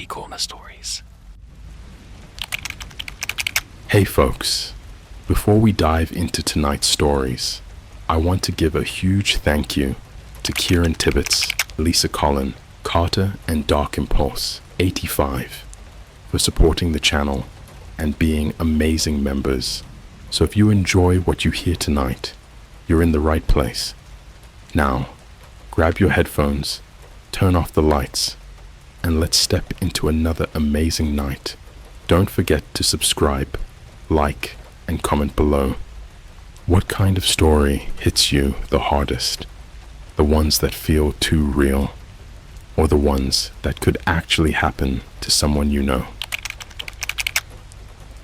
CreepyCorner stories. Hey folks, before we dive into tonight's stories, I want to give a huge thank you to Kieran Tibbetts, Lisa Collin, Carter, and Dark Impulse 85 for supporting the channel and being amazing members. So if you enjoy what you hear tonight, you're in the right place. Now, grab your headphones, turn off the lights, and let's step into another amazing night. Don't forget to subscribe, like, and comment below. What kind of story hits you the hardest? The ones that feel too real, or the ones that could actually happen to someone you know?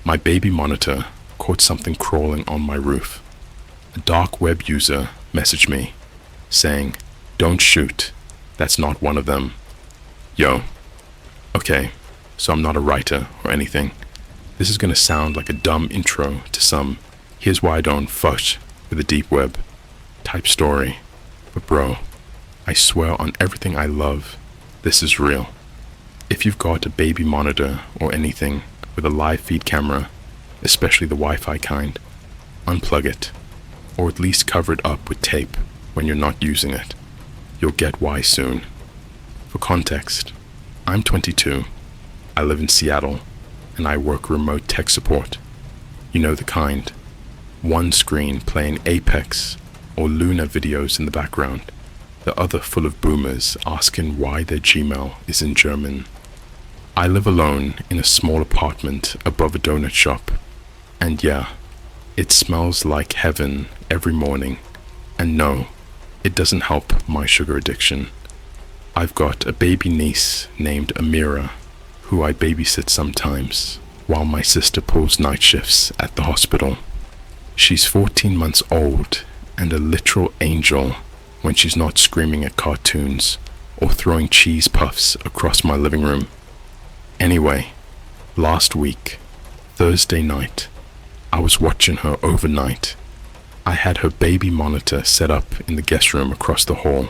My baby monitor caught something crawling on my roof. A dark web user messaged me, saying, "Don't shoot, that's not one of them." Yo, okay, so I'm not a writer or anything. This is gonna sound like a dumb intro to some "here's why I don't fuss with the deep web" type story. But bro, I swear on everything I love, this is real. If you've got a baby monitor or anything with a live feed camera, especially the Wi-Fi kind, unplug it, or at least cover it up with tape when you're not using it. You'll get why soon. For context, I'm 22, I live in Seattle, and I work remote tech support. You know the kind. One screen playing Apex or Luna videos in the background, the other full of boomers asking why their Gmail is in German. I live alone in a small apartment above a donut shop, and yeah, it smells like heaven every morning, and no, it doesn't help my sugar addiction. I've got a baby niece named Amira, who I babysit sometimes, while my sister pulls night shifts at the hospital. She's 14 months old and a literal angel when she's not screaming at cartoons or throwing cheese puffs across my living room. Anyway, last week, Thursday night, I was watching her overnight. I had her baby monitor set up in the guest room across the hall.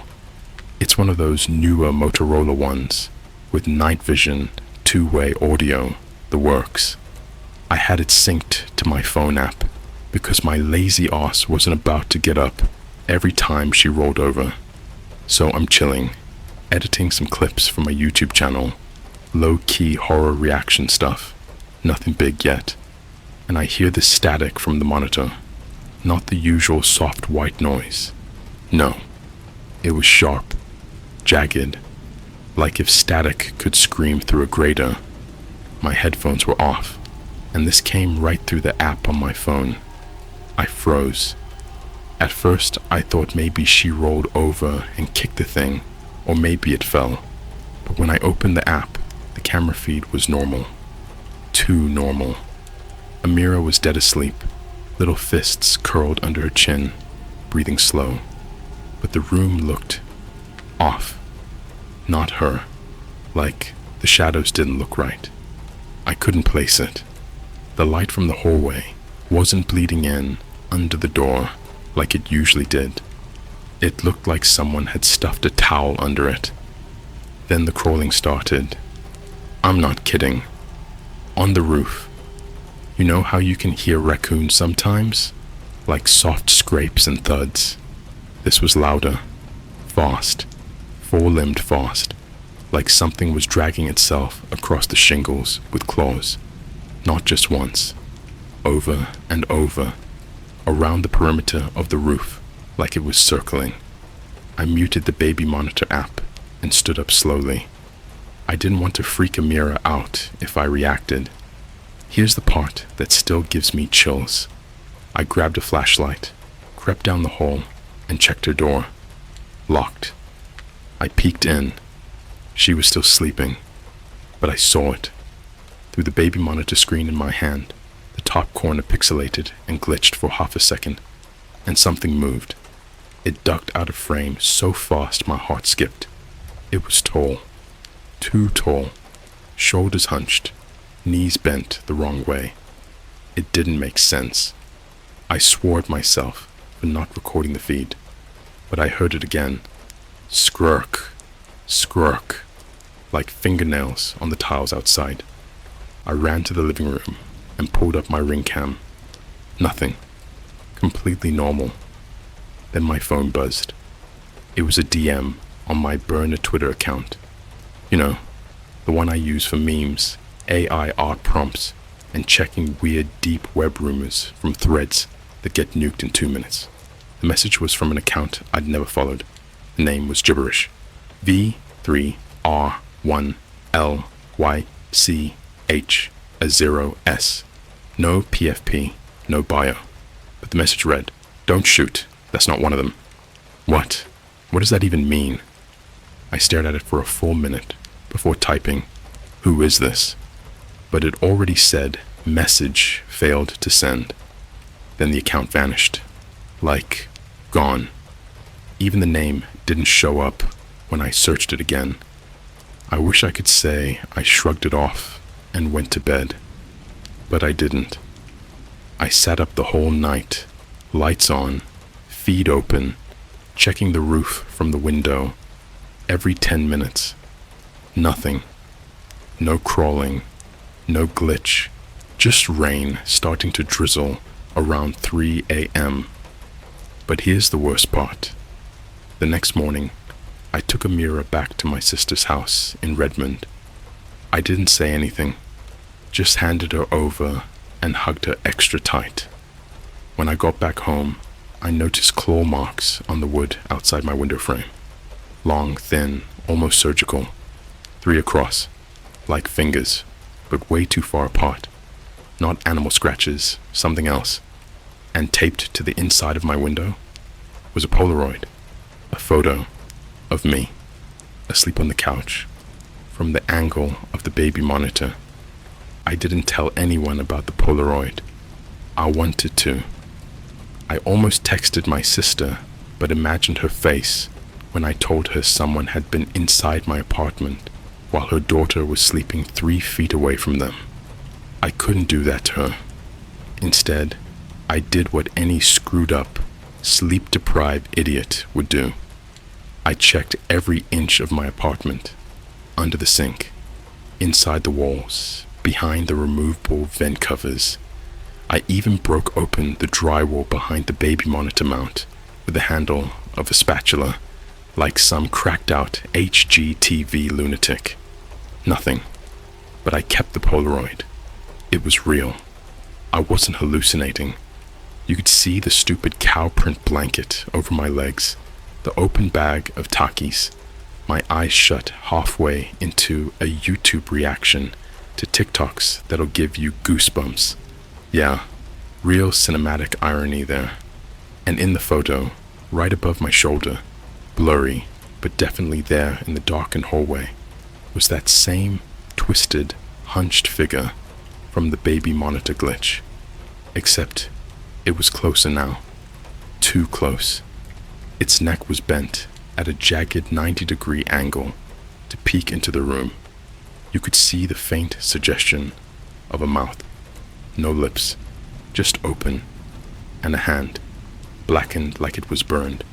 It's one of those newer Motorola ones with night vision, two-way audio, the works. I had it synced to my phone app because my lazy ass wasn't about to get up every time she rolled over. So I'm chilling, editing some clips for my YouTube channel, low-key horror reaction stuff, nothing big yet, and I hear the static from the monitor, not the usual soft white noise. No, it was sharp, jagged, like if static could scream through a grater. My headphones were off, and this came right through the app on my phone. I froze. At first, I thought maybe she rolled over and kicked the thing, or maybe it fell. But when I opened the app, the camera feed was normal. Too normal. Amira was dead asleep, little fists curled under her chin, breathing slow. But the room looked off. Not her. Like the shadows didn't look right. I couldn't place it. The light from the hallway wasn't bleeding in under the door like it usually did. It looked like someone had stuffed a towel under it. Then the crawling started. I'm not kidding. On the roof. You know how you can hear raccoons sometimes? Like soft scrapes and thuds. This was louder. Fast. Four-limbed fast. Like something was dragging itself across the shingles with claws. Not just once. Over and over. Around the perimeter of the roof, like it was circling. I muted the baby monitor app and stood up slowly. I didn't want to freak Amira out if I reacted. Here's the part that still gives me chills. I grabbed a flashlight, crept down the hall, and checked her door. Locked. I peeked in. She was still sleeping, but I saw it. Through the baby monitor screen in my hand, the top corner pixelated and glitched for half a second, and something moved. It ducked out of frame so fast my heart skipped. It was tall. Too tall. Shoulders hunched. Knees bent the wrong way. It didn't make sense. I swore at myself for not recording the feed, but I heard it again. Skrrk. Skrrk. like fingernails on the tiles outside. I ran to the living room and pulled up my ring cam. Nothing. Completely normal. Then my phone buzzed. It was a DM on my burner Twitter account. You know, the one I use for memes, AI art prompts, and checking weird deep web rumors from threads that get nuked in 2 minutes. The message was from an account I'd never followed. The name was gibberish. V3R1LYCH0S. No PFP, no bio. But the message read, "Don't shoot, that's not one of them." What? What does that even mean? I stared at it for a full minute before typing, "Who is this?" But it already said, "Message failed to send." Then the account vanished. Like, gone. Even the name didn't show up when I searched it again. I wish I could say I shrugged it off and went to bed. But I didn't. I sat up the whole night, lights on, feed open, checking the roof from the window every 10 minutes. Nothing. No crawling, no glitch, just rain starting to drizzle around 3 a.m. But here's the worst part. The next morning, I took a mirror back to my sister's house in Redmond. I didn't say anything, just handed her over and hugged her extra tight. When I got back home, I noticed claw marks on the wood outside my window frame. Long, thin, almost surgical. 3 across, like fingers, but way too far apart. Not animal scratches, something else. And taped to the inside of my window was a Polaroid, a photo of me, asleep on the couch, from the angle of the baby monitor. I didn't tell anyone about the Polaroid. I wanted to. I almost texted my sister, but imagined her face when I told her someone had been inside my apartment while her daughter was sleeping 3 feet away from them. I couldn't do that to her. Instead, I did what any screwed up, sleep-deprived idiot would do. I checked every inch of my apartment, under the sink, inside the walls, behind the removable vent covers. I even broke open the drywall behind the baby monitor mount with the handle of a spatula, like some cracked-out HGTV lunatic. Nothing. But I kept the Polaroid. It was real. I wasn't hallucinating. You could see the stupid cow print blanket over my legs, the open bag of Takis, my eyes shut halfway into a YouTube reaction to TikToks that'll give you goosebumps. Yeah, real cinematic irony there. And in the photo, right above my shoulder, blurry, but definitely there in the darkened hallway, was that same twisted, hunched figure from the baby monitor glitch. Except it was closer now. Too close. Its neck was bent at a jagged 90-degree angle to peek into the room. You could see the faint suggestion of a mouth. No lips, just open, and a hand, blackened like it was burned,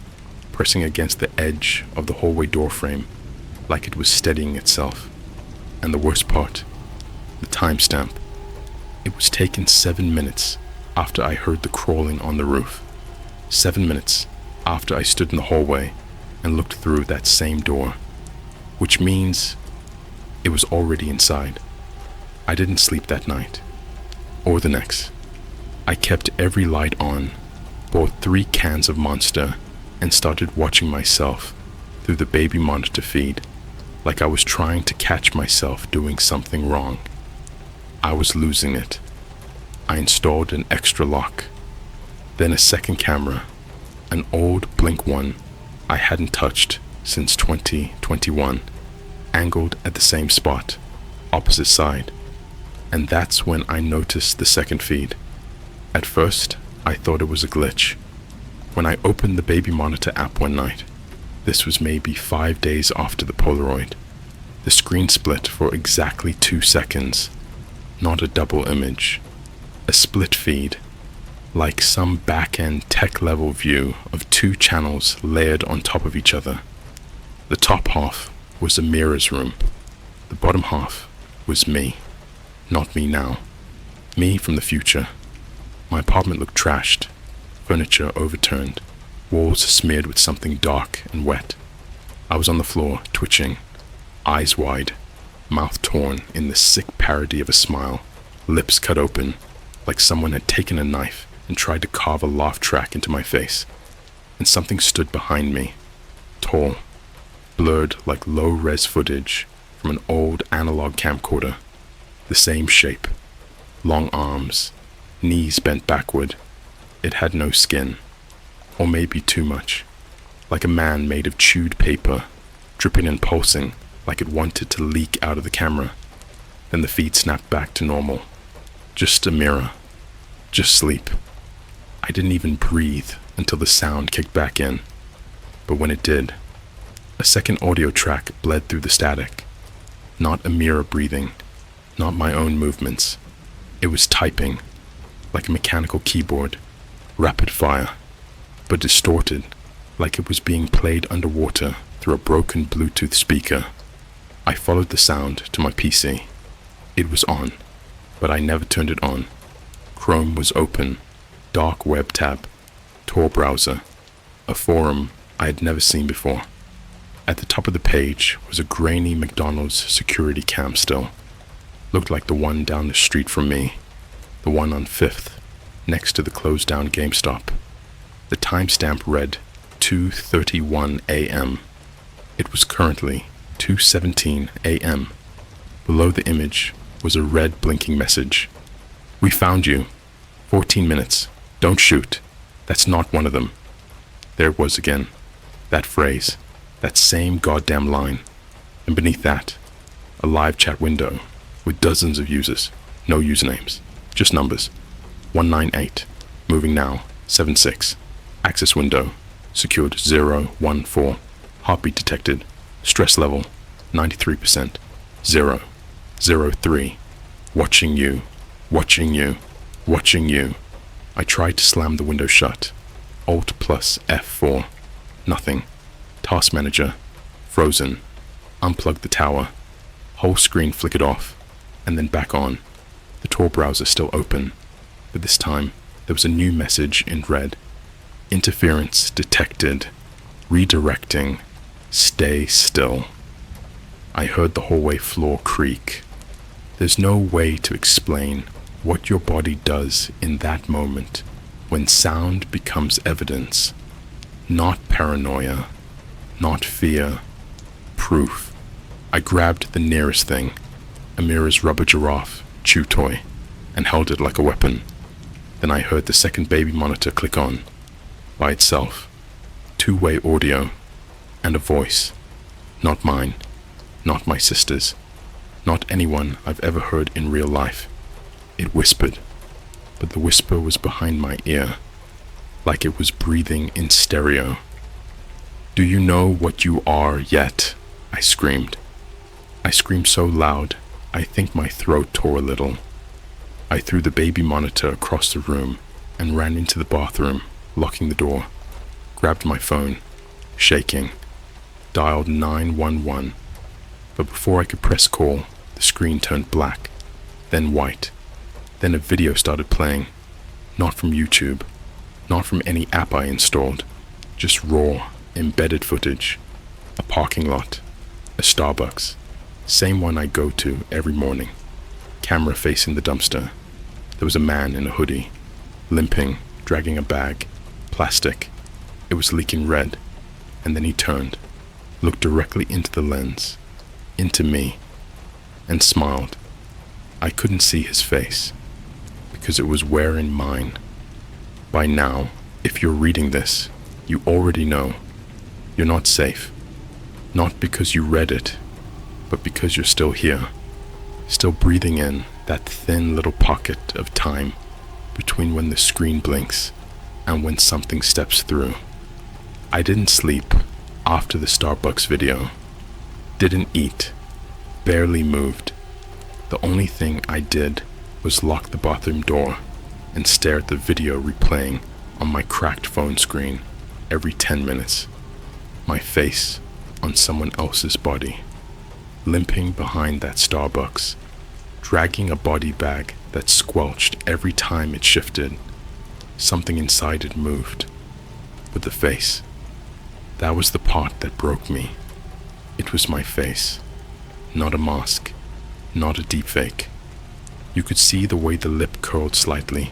pressing against the edge of the hallway doorframe like it was steadying itself. And the worst part, the timestamp. It was taken 7 minutes after I heard the crawling on the roof. 7 minutes after I stood in the hallway and looked through that same door, which means it was already inside. I didn't sleep that night, or the next. I kept every light on, bought 3 cans of Monster, and started watching myself through the baby monitor feed, like I was trying to catch myself doing something wrong. I was losing it. I installed an extra lock, then a second camera, an old Blink one I hadn't touched since 2021, angled at the same spot, opposite side. And that's when I noticed the second feed. At first, I thought it was a glitch. When I opened the baby monitor app one night, this was maybe 5 days after the Polaroid, the screen split for exactly 2 seconds. Not a double image, a split feed, like some back-end tech-level view of 2 channels layered on top of each other. The top half was a mirror's room, The bottom half was me. Not me now. Me from the future. My apartment looked trashed, furniture overturned, walls smeared with something dark and wet. I was on the floor, twitching, eyes wide, mouth torn in the sick parody of a smile, lips cut open, like someone had taken a knife and tried to carve a laugh track into my face. And something stood behind me, tall, blurred like low-res footage from an old analog camcorder. The same shape, long arms, knees bent backward. It had no skin, or maybe too much, like a man made of chewed paper, dripping and pulsing like it wanted to leak out of the camera. Then the feed snapped back to normal. Just a mirror. Just sleep. I didn't even breathe until the sound kicked back in. But when it did, a second audio track bled through the static. Not a mirror breathing, not my own movements. It was typing, like a mechanical keyboard, rapid fire, but distorted, like it was being played underwater through a broken Bluetooth speaker. I followed the sound to my PC. It was on, but I never turned it on. Chrome was open, dark web tab, Tor browser, a forum I had never seen before. At the top of the page was a grainy McDonald's security cam still. Looked like the one down the street from me, the one on 5th, next to the closed down GameStop. The timestamp read 2:31 a.m. It was currently 2:17 a.m. Below the image was a red blinking message. "We found you. 14 minutes. Don't shoot. That's not one of them." There it was again. That phrase. That same goddamn line. And beneath that, a live chat window with dozens of users. No usernames. Just numbers. 198. Moving now. 76. Access window. Secured 014. Heartbeat detected. Stress level 93%. 0. 03. Watching you. Watching you. Watching you. I tried to slam the window shut. Alt plus F4. Nothing. Task manager. Frozen. Unplugged the tower. Whole screen flickered off, and then back on. The Tor browser still open, but this time there was a new message in red. Interference detected. Redirecting. Stay still. I heard the hallway floor creak. There's no way to explain what your body does in that moment when sound becomes evidence. Not paranoia, not fear, proof. I grabbed the nearest thing, Amira's rubber giraffe chew toy, and held it like a weapon. Then I heard the second baby monitor click on, by itself. Two-way audio, and a voice. Not mine, not my sister's, not anyone I've ever heard in real life. It whispered, but the whisper was behind my ear, like it was breathing in stereo. "Do you know what you are yet?" I screamed. I screamed so loud, I think my throat tore a little. I threw the baby monitor across the room and ran into the bathroom, locking the door. Grabbed my phone, shaking, dialed 911, but before I could press call, the screen turned black, then white. Then a video started playing, not from YouTube, not from any app I installed, just raw, embedded footage. A parking lot, a Starbucks, same one I go to every morning. Camera facing the dumpster. There was a man in a hoodie, limping, dragging a bag, plastic. It was leaking red, and then he turned, looked directly into the lens, into me, and smiled. I couldn't see his face, because it was wearing mine. By now, if you're reading this, you already know. You're not safe. Not because you read it, but because you're still here, still breathing in that thin little pocket of time between when the screen blinks and when something steps through. I didn't sleep after the Starbucks video. Didn't eat. Barely moved. The only thing I did was lock the bathroom door and stare at the video replaying on my cracked phone screen every 10 minutes. My face on someone else's body. limping behind that Starbucks, dragging a body bag that squelched every time it shifted. Something inside it moved. But the face, that was the part that broke me. It was my face, not a mask, not a deepfake. You could see the way the lip curled slightly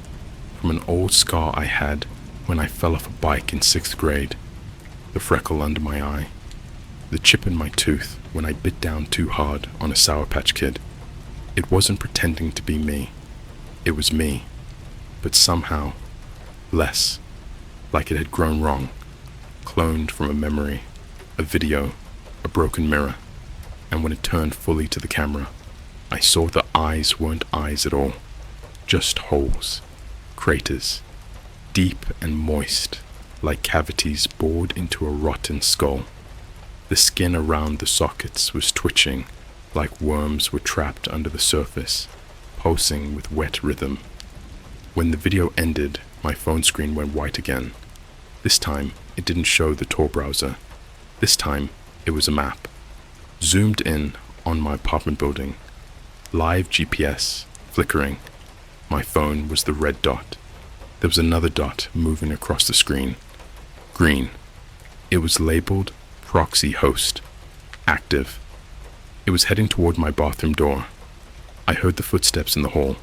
from an old scar I had when I fell off a bike in 6th grade, the freckle under my eye, the chip in my tooth when I bit down too hard on a Sour Patch Kid. It wasn't pretending to be me. It was me, but somehow less, like it had grown wrong, cloned from a memory, a video, a broken mirror, and when it turned fully to the camera, I saw the eyes weren't eyes at all, just holes, craters, deep and moist, like cavities bored into a rotten skull. The skin around the sockets was twitching, like worms were trapped under the surface, pulsing with wet rhythm. When the video ended, my phone screen went white again. This time, it didn't show the Tor browser. This time, it was a map. Zoomed in on my apartment building. Live GPS, flickering. My phone was the red dot. There was another dot moving across the screen. Green. It was labeled Proxy Host. Active. It was heading toward my bathroom door. I heard the footsteps in the hall,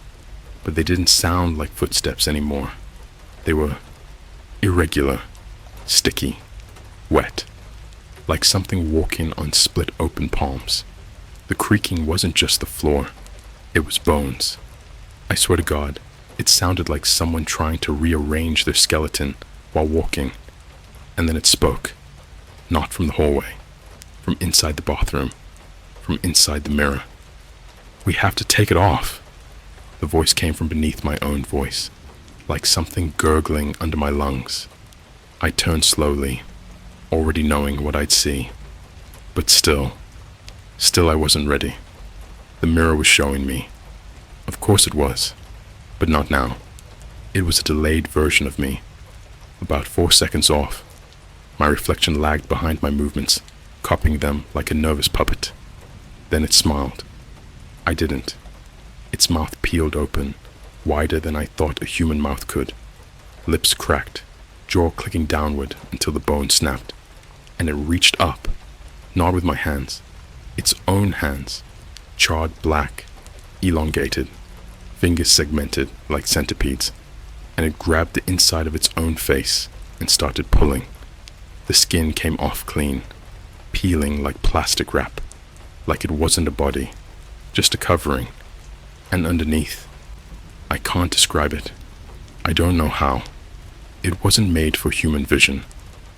but they didn't sound like footsteps anymore. They were irregular, sticky, wet, like something walking on split open palms. The creaking wasn't just the floor, it was bones. I swear to God, it sounded like someone trying to rearrange their skeleton while walking. And then it spoke, not from the hallway, from inside the bathroom, from inside the mirror. "We have to take it off." The voice came from beneath my own voice, like something gurgling under my lungs. I turned slowly, already knowing what I'd see. But still I wasn't ready. The mirror was showing me. Of course it was, but not now. It was a delayed version of me, about 4 seconds off. My reflection lagged behind my movements, copying them like a nervous puppet. Then it smiled. I didn't. Its mouth peeled open, wider than I thought a human mouth could. Lips cracked, jaw clicking downward until the bone snapped, and it reached up, not with my hands, its own hands, charred black, elongated, fingers segmented like centipedes, and it grabbed the inside of its own face and started pulling. The skin came off clean, peeling like plastic wrap, like it wasn't a body, just a covering. And underneath, I can't describe it. I don't know how. It wasn't made for human vision.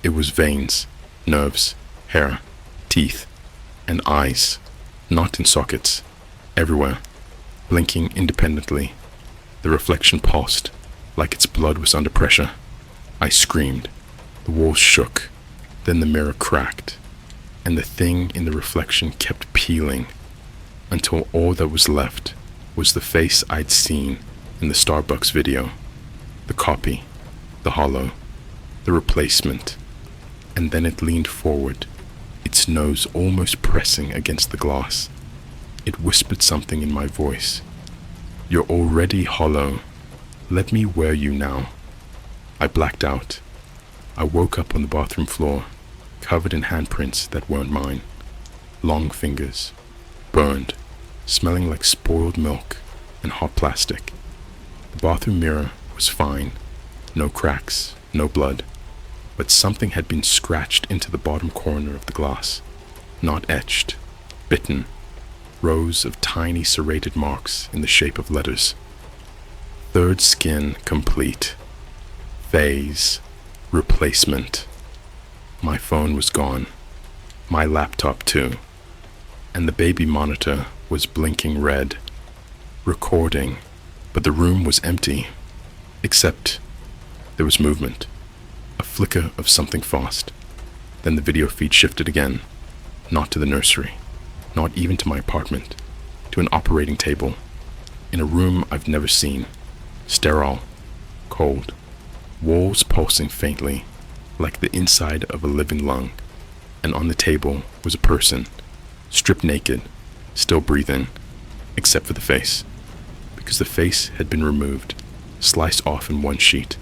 It was veins, nerves, hair, teeth, and eyes, not in sockets, everywhere, blinking independently. The reflection pulsed, like its blood was under pressure. I screamed. The walls shook. Then the mirror cracked, and the thing in the reflection kept peeling, until all that was left was the face I'd seen in the Starbucks video. The copy, the hollow, the replacement. And then it leaned forward, its nose almost pressing against the glass. It whispered something in my voice. "You're already hollow. Let me wear you now." I blacked out. I woke up on the bathroom floor, covered in handprints that weren't mine. Long fingers, burned, smelling like spoiled milk and hot plastic. The bathroom mirror was fine. No cracks, no blood. But something had been scratched into the bottom corner of the glass. Not etched, bitten. Rows of tiny serrated marks in the shape of letters. Third skin complete. Phase. Replacement. My phone was gone. My laptop too. And the baby monitor was blinking red. Recording. But the room was empty. Except there was movement. A flicker of something fast. Then the video feed shifted again. Not to the nursery. Not even to my apartment. To an operating table. In a room I've never seen. Sterile. Cold. Walls pulsing faintly, like the inside of a living lung. And on the table was a person, stripped naked, still breathing, except for the face, because the face had been removed, sliced off in one sheet,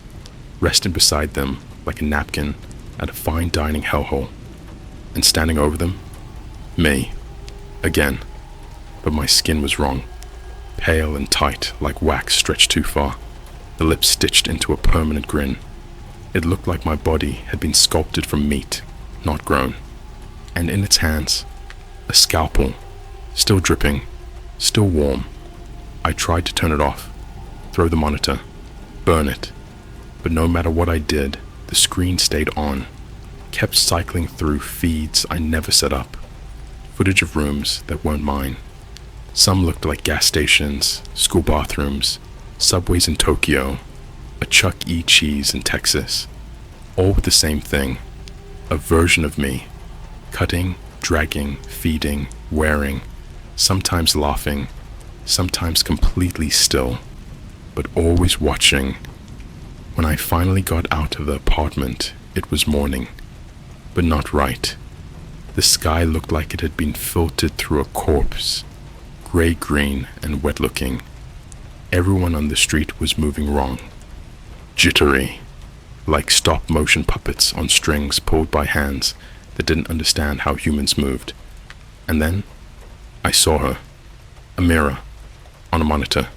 resting beside them like a napkin at a fine dining hellhole, and standing over them, me, again, but my skin was wrong, pale and tight like wax stretched too far, the lips stitched into a permanent grin. It looked like my body had been sculpted from meat, not grown, and in its hands, a scalpel, still dripping, still warm. I tried to turn it off, throw the monitor, burn it, but no matter what I did, the screen stayed on, kept cycling through feeds I never set up, footage of rooms that weren't mine. Some looked like gas stations, school bathrooms, subways in Tokyo, a Chuck E. Cheese in Texas, all with the same thing, a version of me, cutting, dragging, feeding, wearing, sometimes laughing, sometimes completely still, but always watching. When I finally got out of the apartment, it was morning, but not right. The sky looked like it had been filtered through a corpse, gray-green and wet-looking. Everyone on the street was moving wrong, jittery, like stop-motion puppets on strings pulled by hands that didn't understand how humans moved. And then, I saw her, a mirror, on a monitor,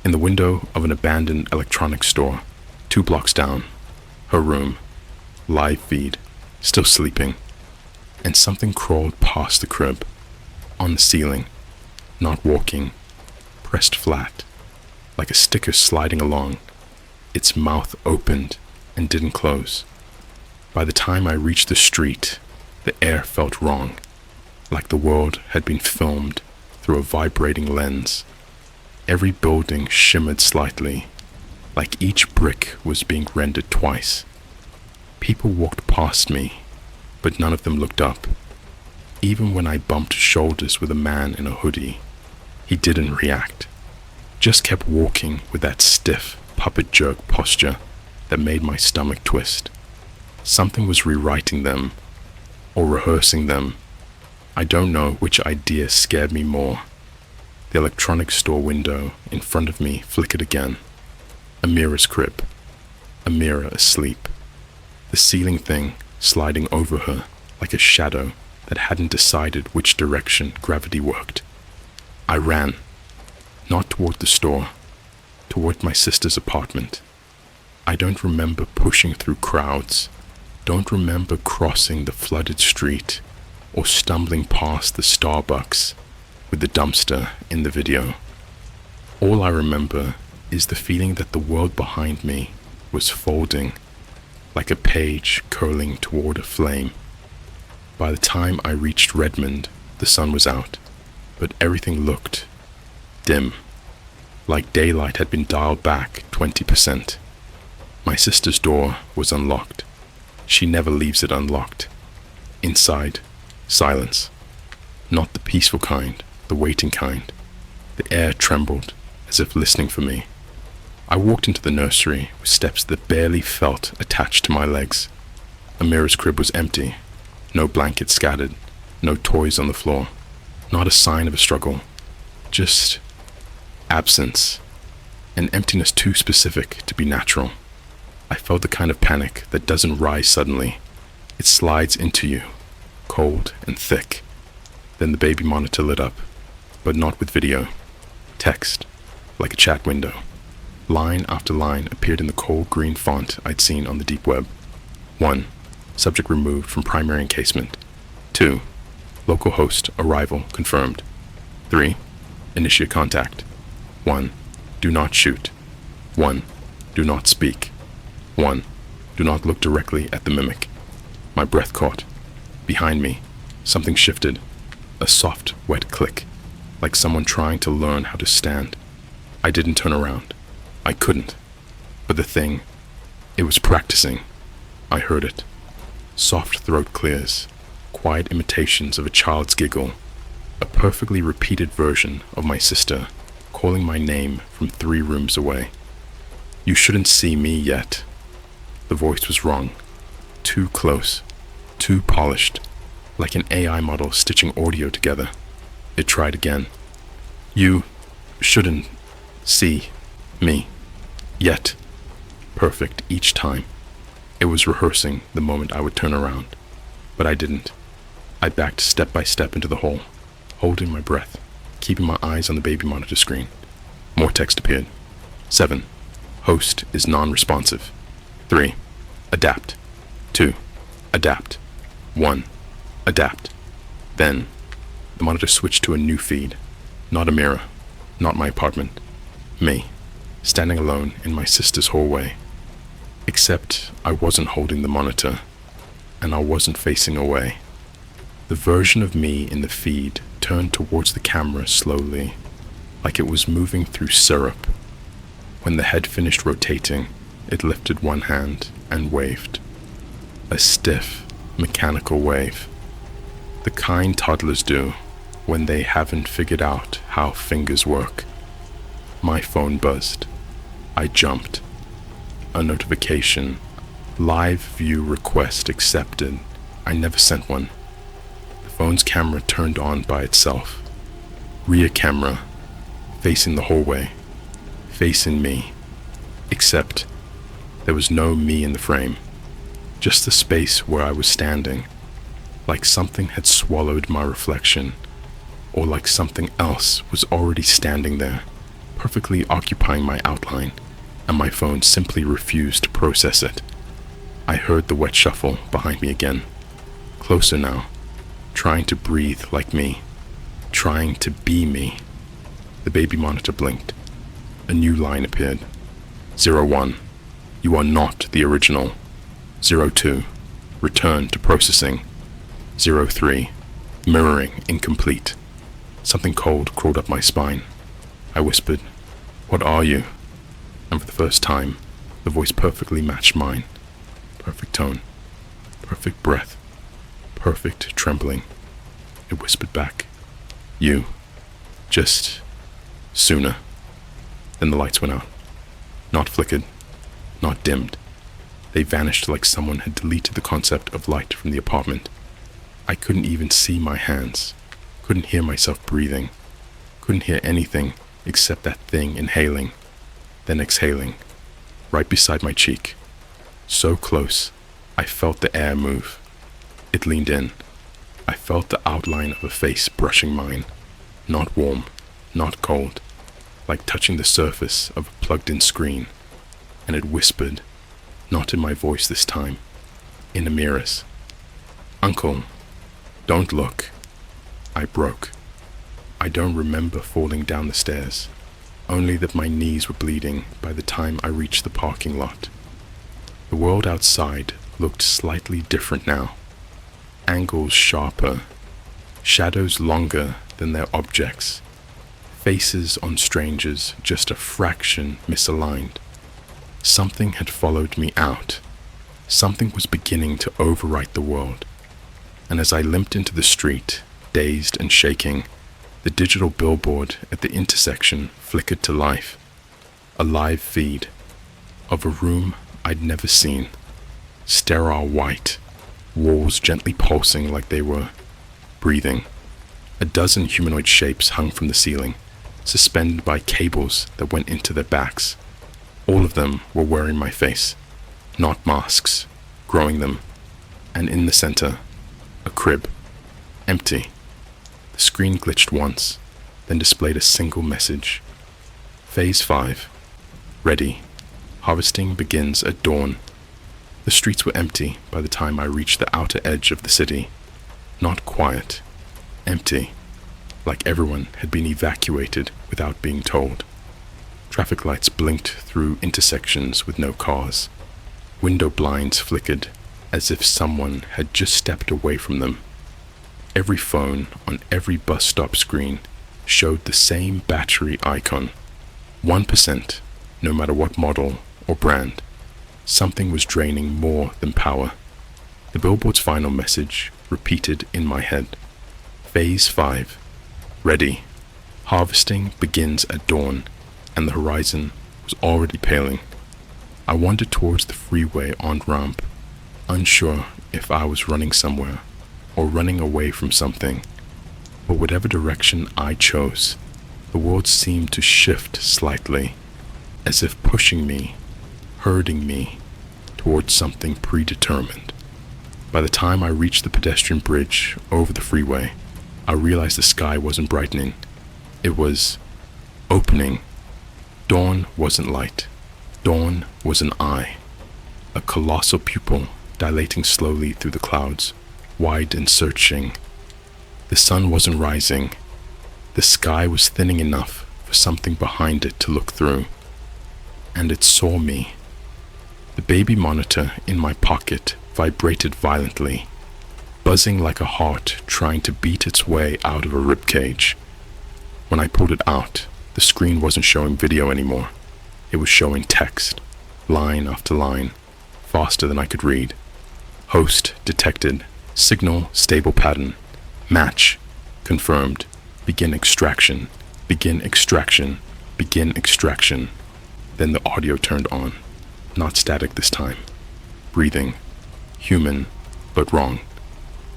in the window of an abandoned electronics store, 2 blocks down, her room, live feed, still sleeping, and something crawled past the crib, on the ceiling, not walking, pressed flat, like a sticker sliding along. Its mouth opened and didn't close. By the time I reached the street, the air felt wrong, like the world had been filmed through a vibrating lens. Every building shimmered slightly, like each brick was being rendered twice. People walked past me, but none of them looked up. Even when I bumped shoulders with a man in a hoodie, he didn't react, just kept walking with that stiff, puppet jerk posture that made my stomach twist. Something was rewriting them, or rehearsing them. I don't know which idea scared me more. The electronics store window in front of me flickered again. Amira's crib. Amira asleep. The ceiling thing sliding over her like a shadow that hadn't decided which direction gravity worked. I ran, not toward the store, toward my sister's apartment. I don't remember pushing through crowds, don't remember crossing the flooded street or stumbling past the Starbucks with the dumpster in the video. All I remember is the feeling that the world behind me was folding, like a page curling toward a flame. By the time I reached Redmond, the sun was out, but everything looked dim, like daylight had been dialed back 20%. My sister's door was unlocked. She never leaves it unlocked. Inside, silence. Not the peaceful kind, the waiting kind. The air trembled, as if listening for me. I walked into the nursery with steps that barely felt attached to my legs. Amira's crib was empty. No blankets scattered. No toys on the floor. Not a sign of a struggle. Just absence. An emptiness too specific to be natural. I felt the kind of panic that doesn't rise suddenly. It slides into you, cold and thick. Then the baby monitor lit up, but not with video. Text, like a chat window. Line after line appeared in the cold green font I'd seen on the deep web. 1. Subject removed from primary encasement. 2. Local host arrival confirmed. 3. Initiate contact. 1. Do not shoot. 1. Do not speak. 1. Do not look directly at the mimic. My breath caught. Behind me, something shifted. A soft, wet click, like someone trying to learn how to stand. I didn't turn around. I couldn't. But the thing, it was practicing. I heard it. Soft throat clears, quiet imitations of a child's giggle, a perfectly repeated version of my sister calling my name from 3 rooms away. You shouldn't see me yet. The voice was wrong. Too close. Too polished. Like an AI model stitching audio together. It tried again. You shouldn't see me yet. Perfect each time. It was rehearsing the moment I would turn around, but I didn't. I backed step by step into the hall, holding my breath, keeping my eyes on the baby monitor screen. More text appeared. 7. Host is non-responsive. 3. Adapt. 2. Adapt. 1. Adapt. Then, the monitor switched to a new feed. Not a mirror. Not my apartment. Me, standing alone in my sister's hallway. Except I wasn't holding the monitor, and I wasn't facing away. The version of me in the feed turned towards the camera slowly, like it was moving through syrup. When the head finished rotating, it lifted one hand and waved. A stiff, mechanical wave. The kind toddlers do when they haven't figured out how fingers work. My phone buzzed. I jumped. A notification. Live view request accepted. I never sent one. The phone's camera turned on by itself. Rear camera. Facing the hallway. Facing me. Except there was no me in the frame. Just the space where I was standing. Like something had swallowed my reflection. Or like something else was already standing there, perfectly occupying my outline, and my phone simply refused to process it. I heard the wet shuffle behind me again. Closer now, trying to breathe like me, trying to be me. The baby monitor blinked. A new line appeared. 01. You are not the original. 02. Return to processing. 03. Mirroring incomplete. Something cold crawled up my spine. I whispered, "What are you?" And for the first time, the voice perfectly matched mine. Perfect tone, perfect breath, perfect trembling. It whispered back, "You. Just sooner." Then the lights went out. Not flickered, not dimmed. They vanished like someone had deleted the concept of light from the apartment. I couldn't even see my hands. Couldn't hear myself breathing. Couldn't hear anything except that thing inhaling, then exhaling, right beside my cheek. So close, I felt the air move. It leaned in. I felt the outline of a face brushing mine. Not warm, not cold, like touching the surface of a plugged-in screen. And it whispered, not in my voice this time, in Amira's. "Uncle, don't look." I broke. I don't remember falling down the stairs, only that my knees were bleeding by the time I reached the parking lot. The world outside looked slightly different now. Angles sharper, shadows longer than their objects, faces on strangers just a fraction misaligned. Something had followed me out. Something was beginning to overwrite the world. And as I limped into the street, dazed and shaking, the digital billboard at the intersection flickered to life. A live feed of a room I'd never seen. Sterile white, walls gently pulsing like they were breathing. A dozen humanoid shapes hung from the ceiling, suspended by cables that went into their backs. All of them were wearing my face, not masks, growing them. And in the center, a crib, empty. The screen glitched once, then displayed a single message. Phase 5. Ready. Harvesting begins at dawn. The streets were empty by the time I reached the outer edge of the city. Not quiet. Empty. Like everyone had been evacuated without being told. Traffic lights blinked through intersections with no cars. Window blinds flickered as if someone had just stepped away from them. Every phone on every bus stop screen showed the same battery icon. 1%, no matter what model or brand. Something was draining more than power. The billboard's final message repeated in my head. Phase 5. Ready. Harvesting begins at dawn, and the horizon was already paling. I wandered towards the freeway on-ramp, unsure if I was running somewhere or running away from something. But whatever direction I chose, the world seemed to shift slightly, as if pushing me, herding me, towards something predetermined. By the time I reached the pedestrian bridge over the freeway, I realized the sky wasn't brightening. It was opening. Dawn wasn't light. Dawn was an eye, a colossal pupil dilating slowly through the clouds, wide and searching. The sun wasn't rising. The sky was thinning enough for something behind it to look through. And it saw me. The baby monitor in my pocket vibrated violently, buzzing like a heart trying to beat its way out of a ribcage. When I pulled it out, the screen wasn't showing video anymore. It was showing text, line after line, faster than I could read. Host detected. Signal stable pattern. Match confirmed. Begin extraction. Begin extraction. Begin extraction. Then the audio turned on. Not static this time. Breathing. Human, but wrong.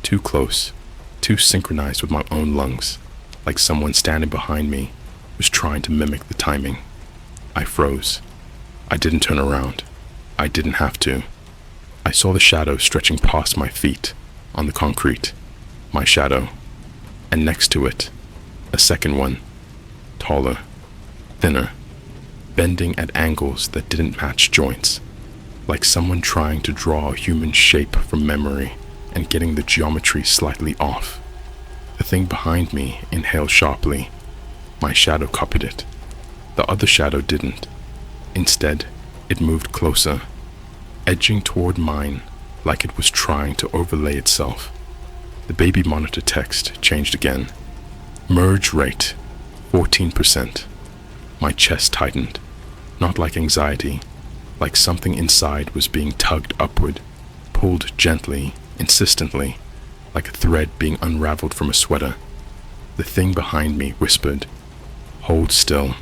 Too close. Too synchronized with my own lungs. Like someone standing behind me was trying to mimic the timing. I froze. I didn't turn around. I didn't have to. I saw the shadow stretching past my feet on the concrete. My shadow. And next to it, a second one. Taller. Thinner. Bending at angles that didn't match joints. Like someone trying to draw a human shape from memory and getting the geometry slightly off. The thing behind me inhaled sharply. My shadow copied it. The other shadow didn't. Instead, it moved closer, edging toward mine like it was trying to overlay itself. The baby monitor text changed again. Merge rate, 14%. My chest tightened, not like anxiety, like something inside was being tugged upward, pulled gently, insistently, like a thread being unraveled from a sweater. The thing behind me whispered, "Hold still.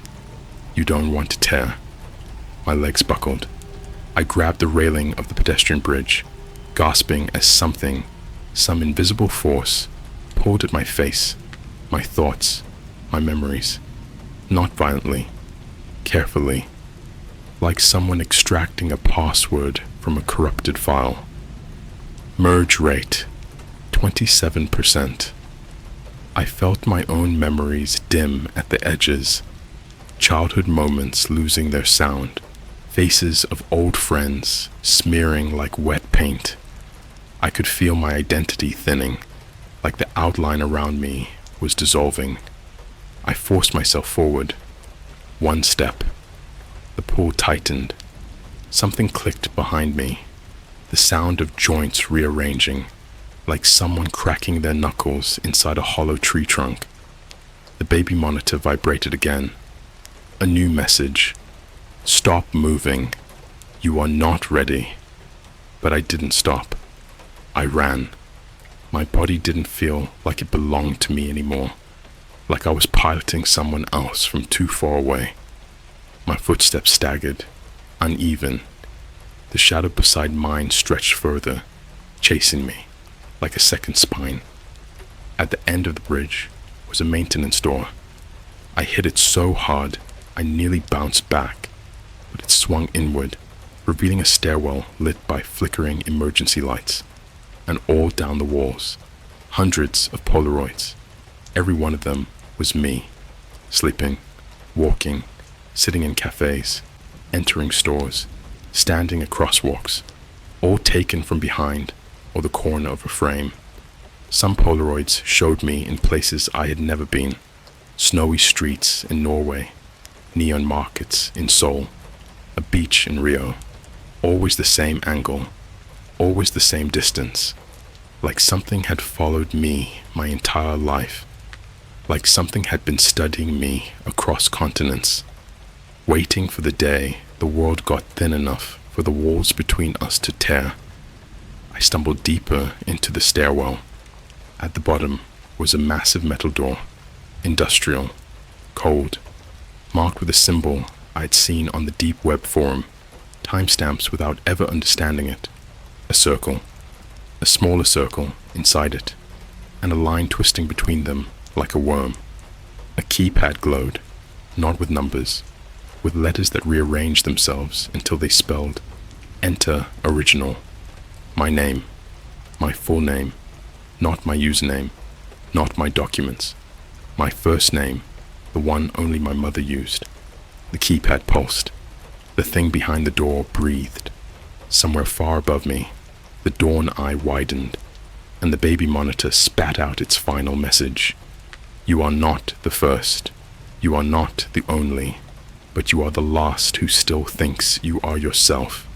You don't want to tear." My legs buckled. I grabbed the railing of the pedestrian bridge, gasping as something, some invisible force, pulled at my face, my thoughts, my memories. Not violently, carefully, like someone extracting a password from a corrupted file. Merge rate, 27%. I felt my own memories dim at the edges, childhood moments losing their sound, faces of old friends smearing like wet paint. I could feel my identity thinning, like the outline around me was dissolving. I forced myself forward. One step. The pull tightened. Something clicked behind me. The sound of joints rearranging, like someone cracking their knuckles inside a hollow tree trunk. The baby monitor vibrated again. A new message. Stop moving. You are not ready. But I didn't stop. I ran. My body didn't feel like it belonged to me anymore, like I was piloting someone else from too far away. My footsteps staggered, uneven. The shadow beside mine stretched further, chasing me, like a second spine. At the end of the bridge was a maintenance door. I hit it so hard, I nearly bounced back, but it swung inward, revealing a stairwell lit by flickering emergency lights. And all down the walls, hundreds of Polaroids. Every one of them was me, sleeping, walking, sitting in cafes, entering stores, standing at crosswalks, all taken from behind or the corner of a frame. Some Polaroids showed me in places I had never been, snowy streets in Norway, neon markets in Seoul, a beach in Rio, always the same angle, always the same distance, like something had followed me my entire life, like something had been studying me across continents, waiting for the day the world got thin enough for the walls between us to tear. I stumbled deeper into the stairwell. At the bottom was a massive metal door, industrial, cold, marked with a symbol I'd seen on the deep web forum, timestamps without ever understanding it. A circle, a smaller circle inside it, and a line twisting between them like a worm. A keypad glowed, not with numbers, with letters that rearranged themselves until they spelled Enter Original. My name, my full name, not my username, not my documents. My first name, the one only my mother used. The keypad pulsed. The thing behind the door breathed. Somewhere far above me, the dawn eye widened, and the baby monitor spat out its final message. You are not the first. You are not the only. But you are the last who still thinks you are yourself.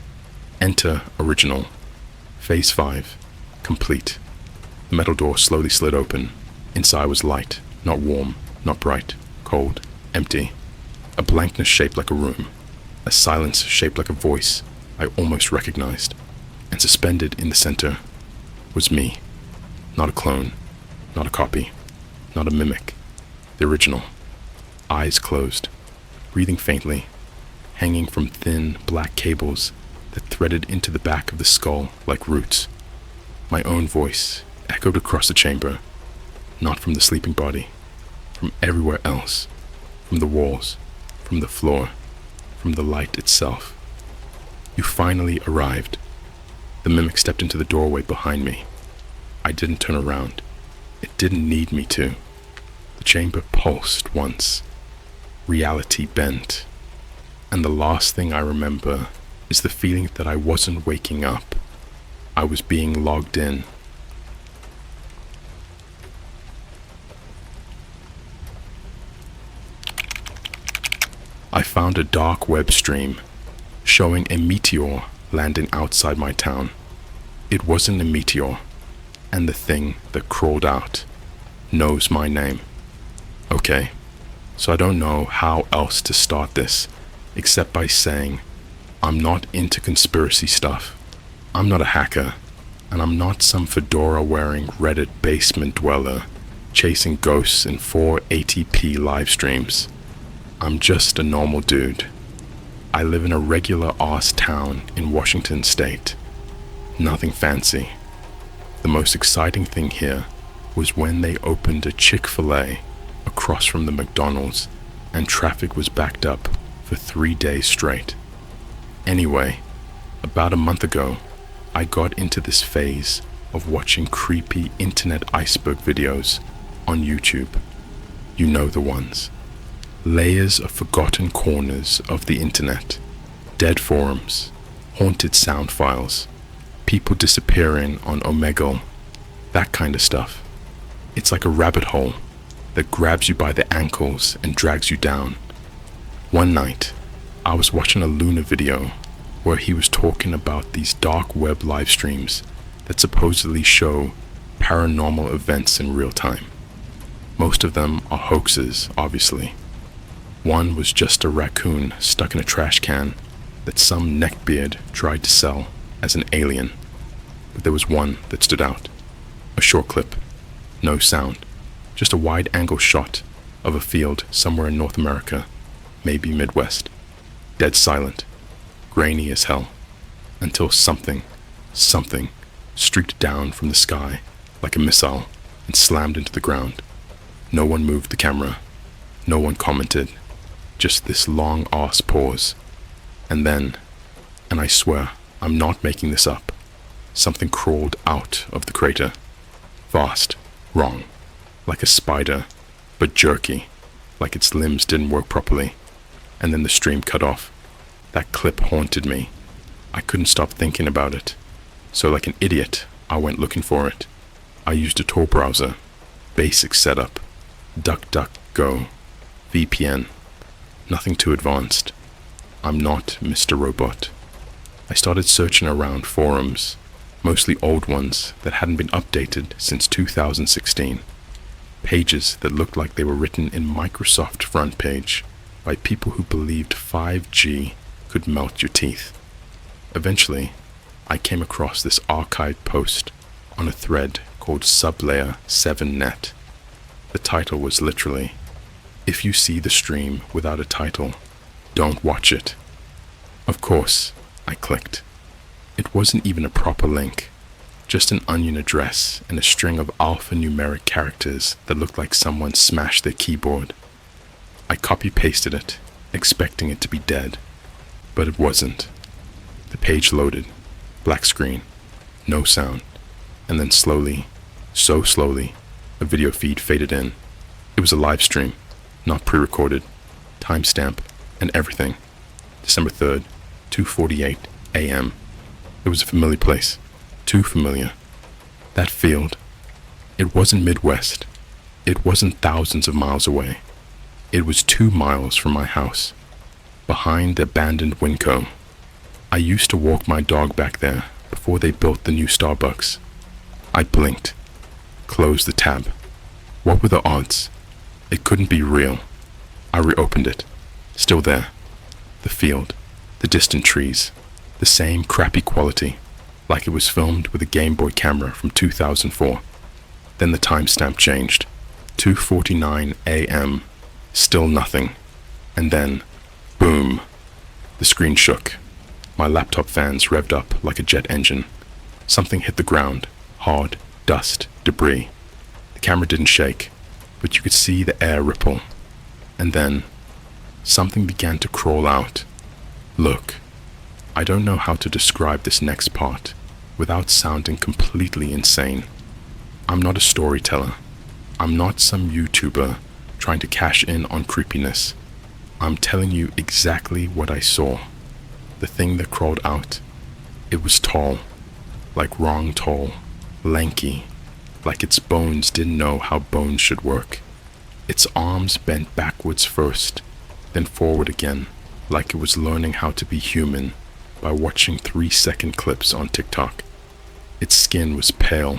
Enter Original. Phase 5. Complete. The metal door slowly slid open. Inside was light, not warm, not bright, cold, empty. A blankness shaped like a room. A silence shaped like a voice I almost recognized. And suspended in the center was me. Not a clone, not a copy, not a mimic. The original. Eyes closed, breathing faintly, hanging from thin black cables that threaded into the back of the skull like roots. My own voice echoed across the chamber, not from the sleeping body, from everywhere else, from the walls, from the floor, from the light itself. You finally arrived. The mimic stepped into the doorway behind me. I didn't turn around. It didn't need me to. The chamber pulsed once. Reality bent. And the last thing I remember is the feeling that I wasn't waking up. I was being logged in. I found a dark web stream showing a meteor landing outside my town. It wasn't a meteor, and the thing that crawled out knows my name. Okay, so I don't know how else to start this except by saying I'm not into conspiracy stuff. I'm not a hacker, and I'm not some fedora-wearing Reddit basement dweller chasing ghosts in 480p live streams. I'm just a normal dude. I live in a regular-ass town in Washington state. Nothing fancy. The most exciting thing here was when they opened a Chick-fil-A across from the McDonald's and traffic was backed up for 3 days straight. Anyway, about a month ago, I got into this phase of watching creepy internet iceberg videos on YouTube. You know the ones. Layers of forgotten corners of the internet. Dead forums. Haunted sound files. People disappearing on Omegle. That kind of stuff. It's like a rabbit hole that grabs you by the ankles and drags you down. One night, I was watching a Luna video where he was talking about these dark web live streams that supposedly show paranormal events in real time. Most of them are hoaxes, obviously. One was just a raccoon stuck in a trash can that some neckbeard tried to sell as an alien. But there was one that stood out. A short clip. No sound. Just a wide-angle shot of a field somewhere in North America, maybe Midwest. Dead silent. Grainy as hell. Until something streaked down from the sky like a missile and slammed into the ground. No one moved the camera. No one commented. Just this long-ass pause. And then, and I swear, I'm not making this up, something crawled out of the crater. Fast, wrong, like a spider, but jerky, like its limbs didn't work properly. And then the stream cut off. That clip haunted me. I couldn't stop thinking about it. So like an idiot, I went looking for it. I used a Tor browser, basic setup, DuckDuckGo, VPN. Nothing too advanced. I'm not Mr. Robot. I started searching around forums, mostly old ones that hadn't been updated since 2016. Pages that looked like they were written in Microsoft front page by people who believed 5G could melt your teeth. Eventually, I came across this archived post on a thread called Sublayer 7net. The title was literally, "If you see the stream without a title, don't watch it." Of course, I clicked. It wasn't even a proper link, Just an onion address and a string of alphanumeric characters that looked like someone smashed their keyboard. I copy-pasted it, expecting it to be dead, but it wasn't. The page loaded, black screen, no sound, and then slowly, so slowly, a video feed faded in. It was a live stream, not pre-recorded, timestamp, and everything. December 3rd, 2:48 a.m. It was a familiar place. Too familiar. That field. It wasn't Midwest. It wasn't thousands of miles away. It was 2 miles from my house, behind the abandoned Winco. I used to walk my dog back there before they built the new Starbucks. I blinked, closed the tab. What were the odds? It couldn't be real. I reopened it. Still there. The field, the distant trees, the same crappy quality, like it was filmed with a Game Boy camera from 2004. Then the timestamp changed. 2:49 a.m. Still nothing. And then, boom. The screen shook. My laptop fans revved up like a jet engine. Something hit the ground. Hard, dust, debris. The camera didn't shake, but you could see the air ripple. And then, something began to crawl out. Look, I don't know how to describe this next part without sounding completely insane. I'm not a storyteller. I'm not some YouTuber trying to cash in on creepiness. I'm telling you exactly what I saw. The thing that crawled out. It was tall, like wrong tall, lanky, like its bones didn't know how bones should work. Its arms bent backwards first, then forward again, like it was learning how to be human by watching 3-second clips on TikTok. Its skin was pale,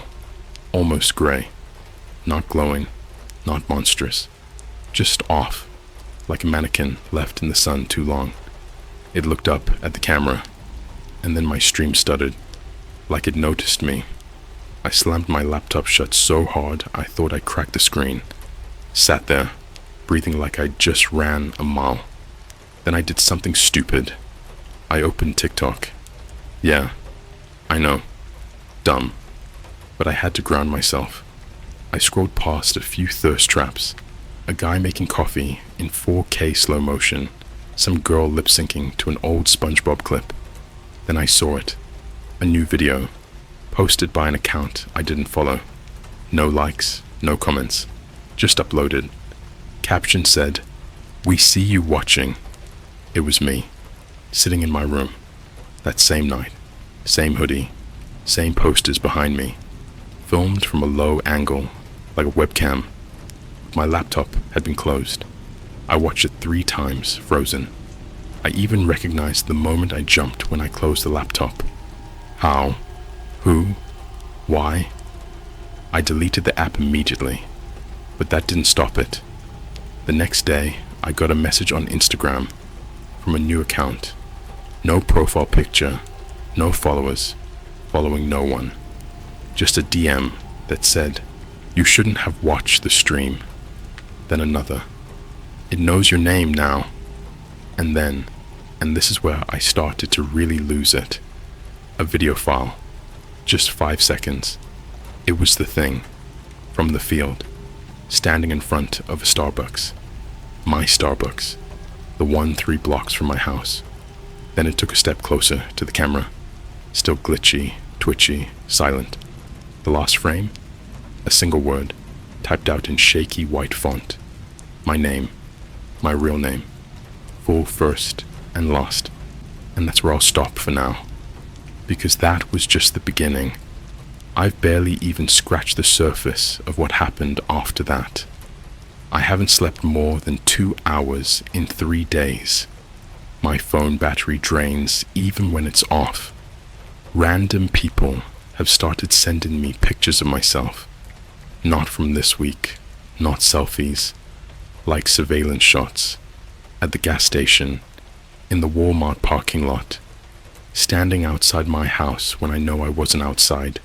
almost gray, not glowing, not monstrous, just off, like a mannequin left in the sun too long. It looked up at the camera, and then my stream stuttered, like it noticed me. I slammed my laptop shut so hard I thought I cracked the screen. Sat there, breathing like I just ran a mile. Then I did something stupid. I opened TikTok. Yeah, I know. Dumb. But I had to ground myself. I scrolled past a few thirst traps. A guy making coffee in 4K slow motion. Some girl lip-syncing to an old SpongeBob clip. Then I saw it. A new video. Posted by an account I didn't follow. No likes, no comments. Just uploaded. Caption said, "We see you watching." It was me, sitting in my room. That same night. Same hoodie. Same posters behind me. Filmed from a low angle, like a webcam. My laptop had been closed. I watched it 3 times, frozen. I even recognized the moment I jumped when I closed the laptop. How? Who? Why? I deleted the app immediately, but that didn't stop it. The next day, I got a message on Instagram from a new account. No profile picture, no followers, following no one. Just a DM that said, "You shouldn't have watched the stream." Then another. "It knows your name now." And then, and this is where I started to really lose it, a video file. Just 5 seconds. It was the thing, from the field, standing in front of a Starbucks. My Starbucks, the one 3 blocks from my house. Then it took a step closer to the camera, still glitchy, twitchy, silent. The last frame? A single word, typed out in shaky white font. My name, my real name, full first and last. And that's where I'll stop for now. Because that was just the beginning. I've barely even scratched the surface of what happened after that. I haven't slept more than 2 hours in 3 days. My phone battery drains even when it's off. Random people have started sending me pictures of myself. Not from this week, not selfies, like surveillance shots, at the gas station, in the Walmart parking lot, standing outside my house when I know I wasn't outside.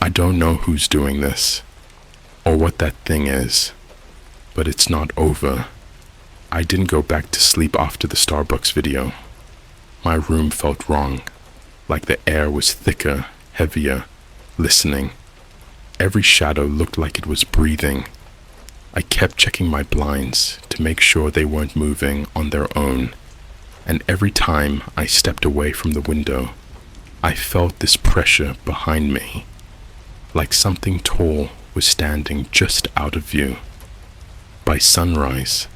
I don't know who's doing this, or what that thing is, but it's not over. I didn't go back to sleep after the Starbucks video. My room felt wrong, like the air was thicker, heavier, listening. Every shadow looked like it was breathing. I kept checking my blinds to make sure they weren't moving on their own, and every time I stepped away from the window, I felt this pressure behind me, like something tall was standing just out of view. By sunrise,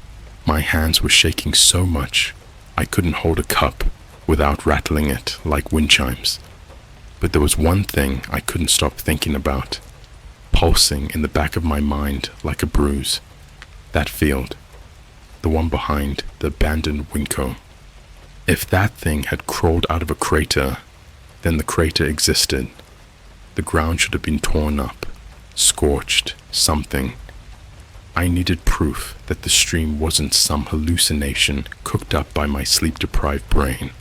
my hands were shaking so much I couldn't hold a cup without rattling it like wind chimes. But there was one thing I couldn't stop thinking about, pulsing in the back of my mind like a bruise. That field, the one behind the abandoned Winco. If that thing had crawled out of a crater, then the crater existed. The ground should have been torn up, scorched, something. I needed proof that the stream wasn't some hallucination cooked up by my sleep-deprived brain.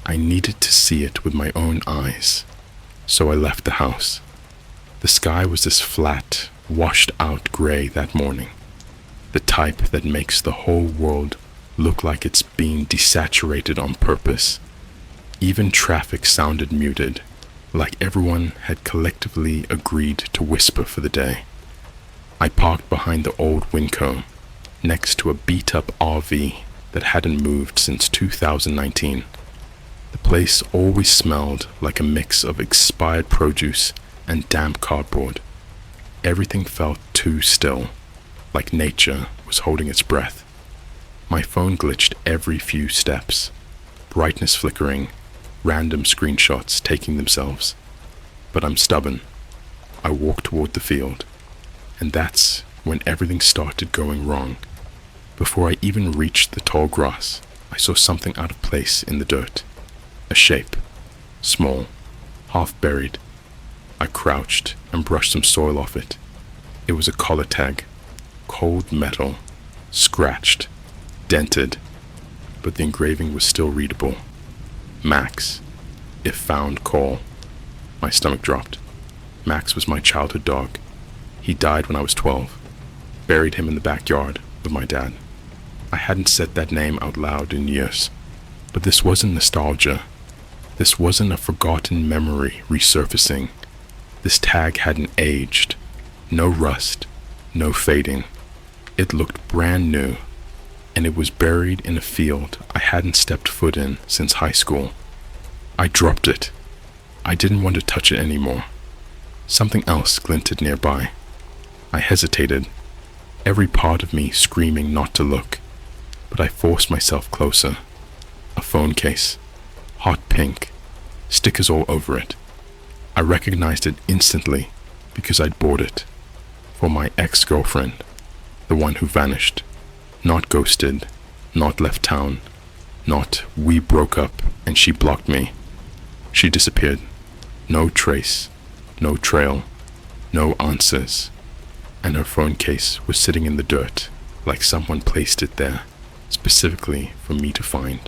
I needed to see it with my own eyes. So I left the house. The sky was this flat, washed-out gray that morning, the type that makes the whole world look like it's being desaturated on purpose. Even traffic sounded muted, like everyone had collectively agreed to whisper for the day. I parked behind the old Winco, next to a beat-up RV that hadn't moved since 2019. The place always smelled like a mix of expired produce and damp cardboard. Everything felt too still, like nature was holding its breath. My phone glitched every few steps, brightness flickering, random screenshots taking themselves. But I'm stubborn. I walked toward the field, and that's when everything started going wrong. Before I even reached the tall grass, I saw something out of place in the dirt. A shape, small, half buried. I crouched and brushed some soil off it. It was a collar tag, cold metal, scratched, dented, but the engraving was still readable. Max, if found, call. My stomach dropped. Max was my childhood dog. He died when I was 12. Buried him in the backyard with my dad. I hadn't said that name out loud in years, but this wasn't nostalgia. This wasn't a forgotten memory resurfacing. This tag hadn't aged. No rust, no fading. It looked brand new, and it was buried in a field I hadn't stepped foot in since high school. I dropped it. I didn't want to touch it anymore. Something else glinted nearby. I hesitated, every part of me screaming not to look, but I forced myself closer. A phone case, hot pink, stickers all over it. I recognized it instantly because I'd bought it. For my ex-girlfriend, the one who vanished. Not ghosted, not left town, not we broke up and she blocked me. She disappeared. No trace, no trail, no answers. And her phone case was sitting in the dirt, like someone placed it there, specifically for me to find.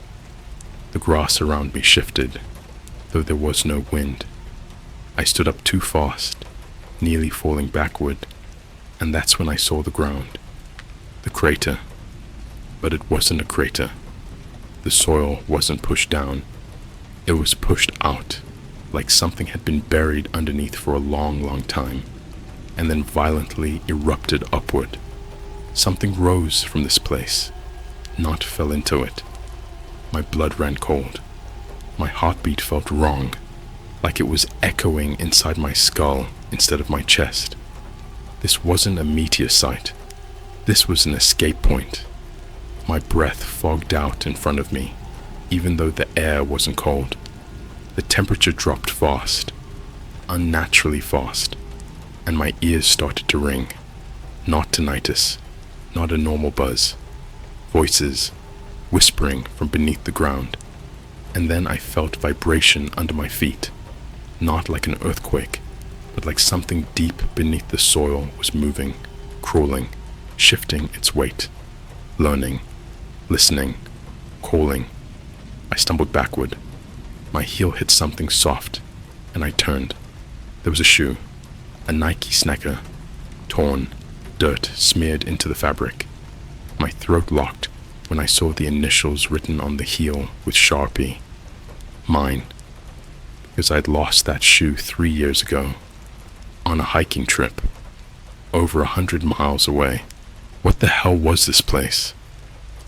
The grass around me shifted, though there was no wind. I stood up too fast, nearly falling backward, and that's when I saw the ground. The crater. But it wasn't a crater. The soil wasn't pushed down. It was pushed out, like something had been buried underneath for a long, long time, and then violently erupted upward. Something rose from this place, not fell into it. My blood ran cold. My heartbeat felt wrong, like it was echoing inside my skull instead of my chest. This wasn't a meteor site. This was an escape point. My breath fogged out in front of me, even though the air wasn't cold. The temperature dropped fast, unnaturally fast, and my ears started to ring. Not tinnitus, not a normal buzz. Voices, whispering from beneath the ground. And then I felt vibration under my feet, not like an earthquake, but like something deep beneath the soil was moving, crawling, shifting its weight, learning, listening, calling. I stumbled backward. My heel hit something soft, and I turned. There was a shoe, a Nike Sneaker, torn, dirt smeared into the fabric. My throat locked when I saw the initials written on the heel with Sharpie. Mine. Because I'd lost that shoe 3 years ago on a hiking trip, over 100 miles away. What the hell was this place?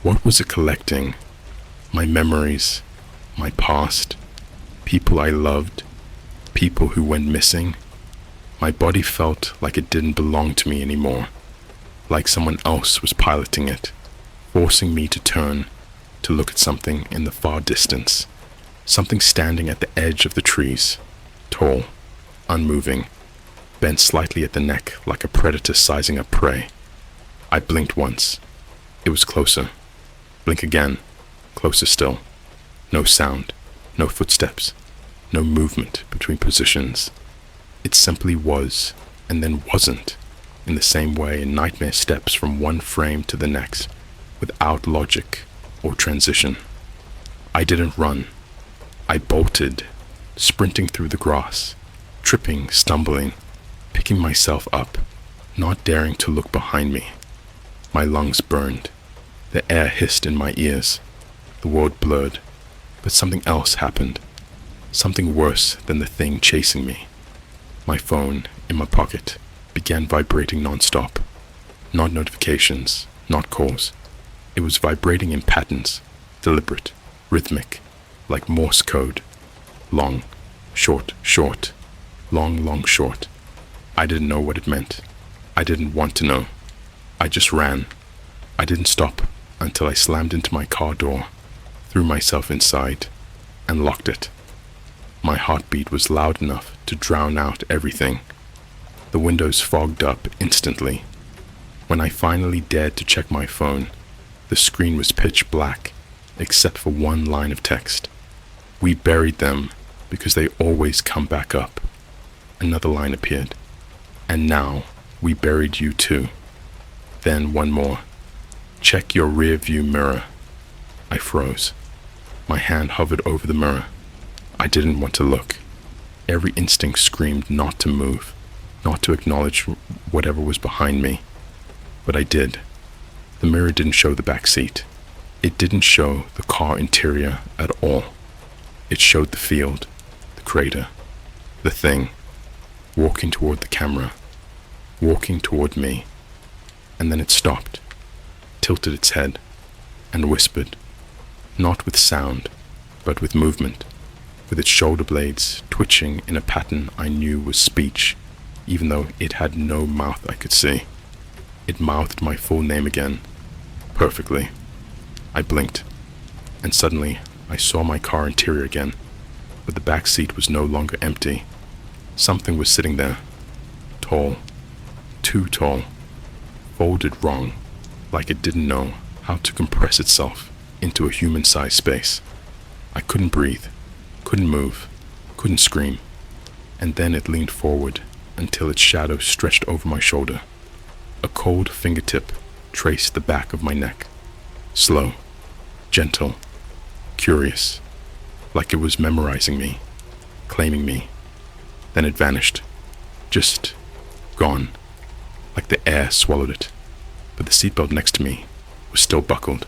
What was it collecting? My memories, my past, people I loved, people who went missing. My body felt like it didn't belong to me anymore, like someone else was piloting it, forcing me to turn to look at something in the far distance, something standing at the edge of the trees, tall, unmoving, bent slightly at the neck like a predator sizing up prey. I blinked once. It was closer. Blink again. Closer still. No sound, no footsteps, no movement between positions. It simply was, and then wasn't, in the same way a nightmare steps from one frame to the next, without logic or transition. I didn't run. I bolted, sprinting through the grass, tripping, stumbling, picking myself up, not daring to look behind me. My lungs burned. The air hissed in my ears. The world blurred. But something else happened. Something worse than the thing chasing me. My phone, in my pocket, began vibrating non-stop. Not notifications, not calls. It was vibrating in patterns, deliberate, rhythmic, like Morse code. Long, short, short, long, long, short. I didn't know what it meant. I didn't want to know. I just ran. I didn't stop until I slammed into my car door, threw myself inside, and locked it. My heartbeat was loud enough to drown out everything. The windows fogged up instantly. When I finally dared to check my phone, the screen was pitch black, except for one line of text. We buried them because they always come back up. Another line appeared. And now we buried you too. Then one more. Check your rear view mirror. I froze. My hand hovered over the mirror. I didn't want to look. Every instinct screamed not to move, not to acknowledge whatever was behind me. But I did. The mirror didn't show the back seat. It didn't show the car interior at all. It showed the field, the crater, the thing, walking toward the camera, walking toward me. And then it stopped, tilted its head, and whispered, not with sound, but with movement, with its shoulder blades twitching in a pattern I knew was speech, even though it had no mouth I could see. It mouthed my full name again, perfectly. I blinked, and suddenly I saw my car interior again, but the back seat was no longer empty. Something was sitting there, tall, too tall, folded wrong, like it didn't know how to compress itself into a human-sized space. I couldn't breathe, couldn't move, couldn't scream, and then it leaned forward until its shadow stretched over my shoulder. A cold fingertip traced the back of my neck, slow, gentle, curious, like it was memorizing me, claiming me. Then it vanished, just gone, like the air swallowed it. But the seatbelt next to me was still buckled.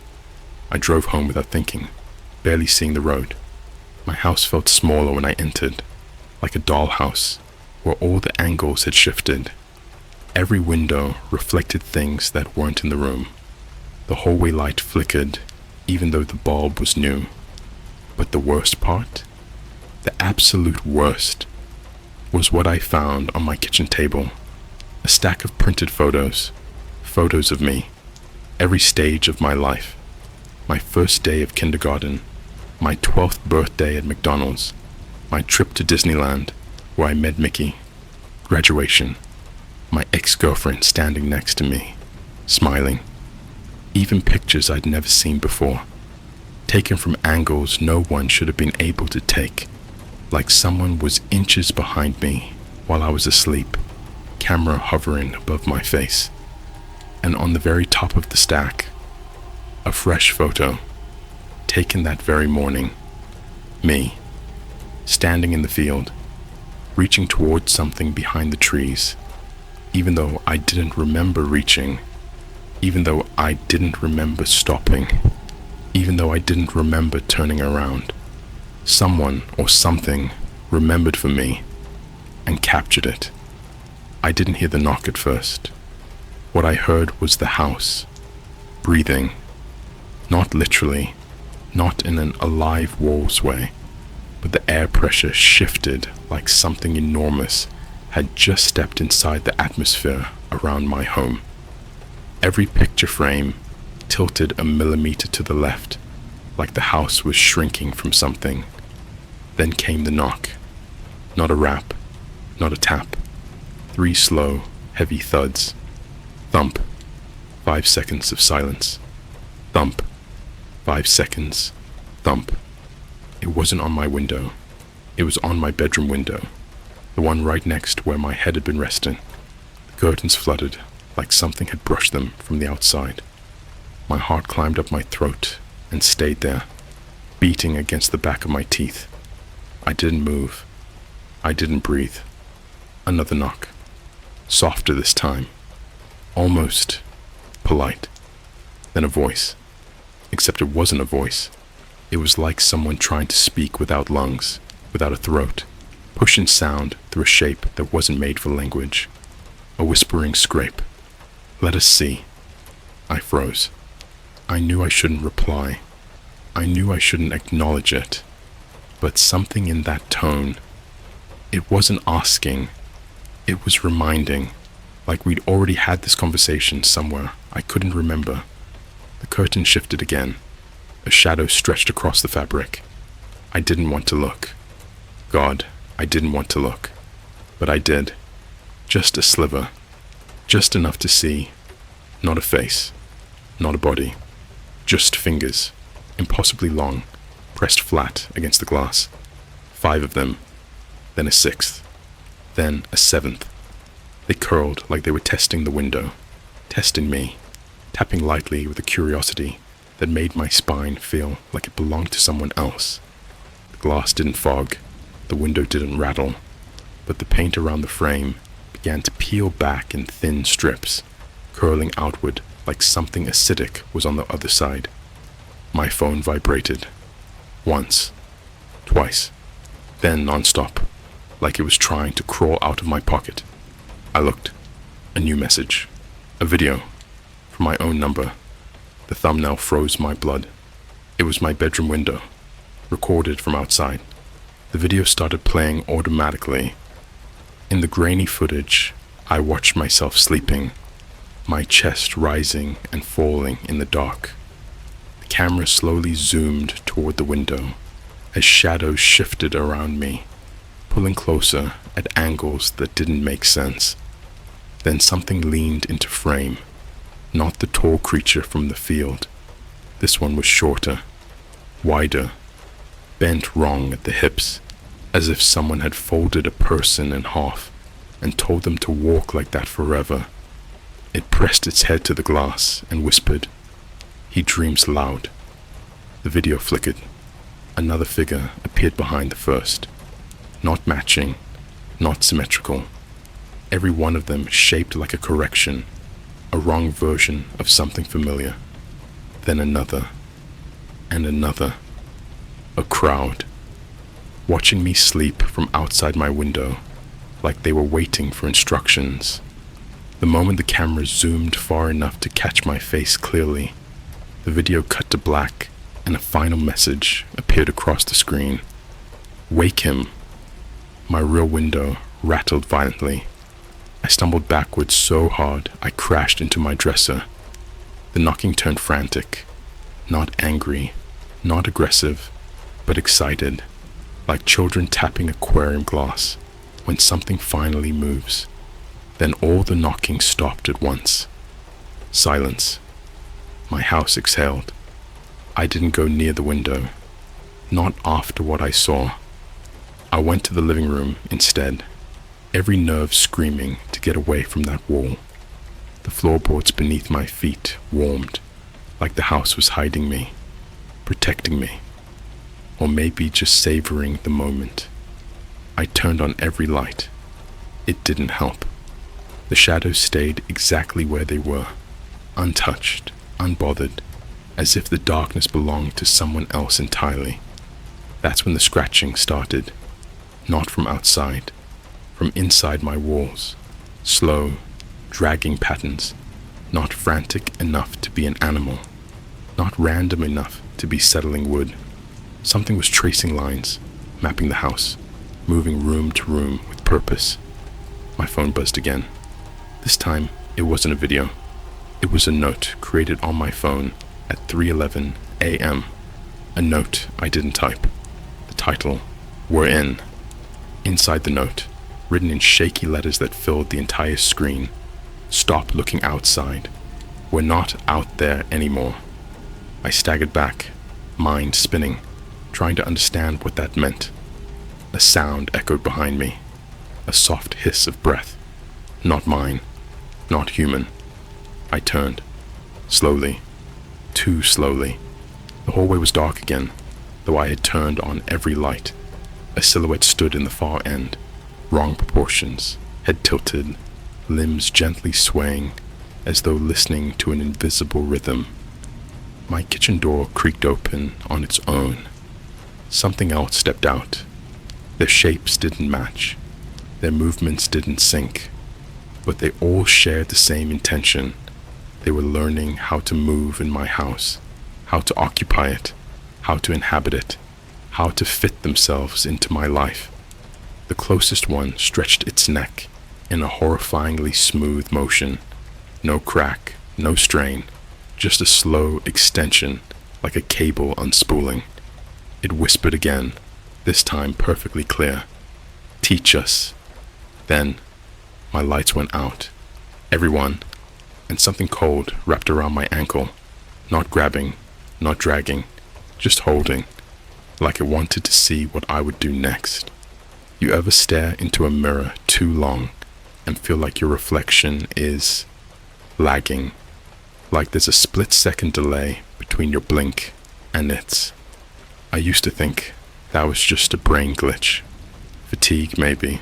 I drove home without thinking, barely seeing the road. My house felt smaller when I entered, like a dollhouse, where all the angles had shifted. Every window reflected things that weren't in the room. The hallway light flickered, even though the bulb was new. But the worst part, the absolute worst, was what I found on my kitchen table. A stack of printed photos of me, every stage of my life. My first day of kindergarten, my 12th birthday at McDonald's, my trip to Disneyland, where I met Mickey, graduation, my ex-girlfriend standing next to me, smiling. Even pictures I'd never seen before, taken from angles no one should have been able to take, like someone was inches behind me while I was asleep, camera hovering above my face. And on the very top of the stack, a fresh photo, taken that very morning. Me, standing in the field, reaching towards something behind the trees, even though I didn't remember reaching, even though I didn't remember stopping, even though I didn't remember turning around. Someone or something remembered for me and captured it. I didn't hear the knock at first. What I heard was the house, breathing. Not literally, not in an alive walls way, but the air pressure shifted like something enormous had just stepped inside the atmosphere around my home. Every picture frame tilted a millimeter to the left, like the house was shrinking from something. Then came the knock. Not a rap, not a tap. 3 slow, heavy thuds. Thump. 5 seconds of silence. Thump. 5 seconds. Thump. It wasn't on my window. It was on my bedroom window, the one right next to where my head had been resting. The curtains fluttered, like something had brushed them from the outside. My heart climbed up my throat and stayed there, beating against the back of my teeth. I didn't move. I didn't breathe. Another knock. Softer this time. Almost polite. Then a voice. Except it wasn't a voice. It was like someone trying to speak without lungs, without a throat, pushing sound through a shape that wasn't made for language. A whispering scrape. Let us see. I froze. I knew I shouldn't reply. I knew I shouldn't acknowledge it. But something in that tone, it wasn't asking, it was reminding, like we'd already had this conversation somewhere I couldn't remember. The curtain shifted again. A shadow stretched across the fabric. I didn't want to look. God, I didn't want to look. But I did. Just a sliver. Just enough to see. Not a face. Not a body. Just fingers. Impossibly long. Pressed flat against the glass. 5 of them. Then a 6th. Then a 7th. They curled like they were testing the window. Testing me. Tapping lightly with a curiosity that made my spine feel like it belonged to someone else. The glass didn't fog, the window didn't rattle, but the paint around the frame began to peel back in thin strips, curling outward like something acidic was on the other side. My phone vibrated. Once. Twice. Then non-stop, like it was trying to crawl out of my pocket. I looked. A new message. A video. From my own number. The thumbnail froze my blood. It was my bedroom window, recorded from outside. The video started playing automatically. In the grainy footage, I watched myself sleeping, my chest rising and falling in the dark. The camera slowly zoomed toward the window as shadows shifted around me, pulling closer at angles that didn't make sense. Then something leaned into frame. Not the tall creature from the field. This one was shorter, wider, bent wrong at the hips, as if someone had folded a person in half and told them to walk like that forever. It pressed its head to the glass and whispered, "He dreams loud." The video flickered. Another figure appeared behind the first. Not matching, not symmetrical. Every one of them shaped like a correction. A wrong version of something familiar. Then another. And another. A crowd. Watching me sleep from outside my window, like they were waiting for instructions. The moment the camera zoomed far enough to catch my face clearly, the video cut to black and a final message appeared across the screen. Wake him. My rear window rattled violently. I stumbled backwards so hard I crashed into my dresser. The knocking turned frantic. Not angry, not aggressive, but excited, like children tapping aquarium glass when something finally moves. Then all the knocking stopped at once. Silence. My house exhaled. I didn't go near the window. Not after what I saw. I went to the living room instead, every nerve screaming to get away from that wall. The floorboards beneath my feet warmed, like the house was hiding me, protecting me, or maybe just savoring the moment. I turned on every light. It didn't help. The shadows stayed exactly where they were, untouched, unbothered, as if the darkness belonged to someone else entirely. That's when the scratching started, not from outside, from inside my walls, Slow, dragging patterns, not frantic enough to be an animal, not random enough to be settling wood. Something was tracing lines, mapping the house, moving room to room with purpose. My phone buzzed again. This time, it wasn't a video. It was a note created on my phone at 3:11 a.m. A note I didn't type. The title, "We're In." Inside the note, written in shaky letters that filled the entire screen, "Stop looking outside. We're not out there anymore." I staggered back, mind spinning, trying to understand what that meant. A sound echoed behind me, a soft hiss of breath. Not mine, not human. I turned, slowly, too slowly. The hallway was dark again, though I had turned on every light. A silhouette stood in the far end, wrong proportions, head tilted, limbs gently swaying, as though listening to an invisible rhythm. My kitchen door creaked open on its own. Something else stepped out. Their shapes didn't match. Their movements didn't sync. But they all shared the same intention. They were learning how to move in my house, how to occupy it, how to inhabit it, how to fit themselves into my life. The closest one stretched its neck in a horrifyingly smooth motion. No crack, no strain, just a slow extension like a cable unspooling. It whispered again, this time perfectly clear. "Teach us." Then, my lights went out. Everyone, and something cold wrapped around my ankle. Not grabbing, not dragging, just holding, like it wanted to see what I would do next. You ever stare into a mirror too long and feel like your reflection is lagging, like there's a split-second delay between your blink and its? I used to think that was just a brain glitch. Fatigue, maybe.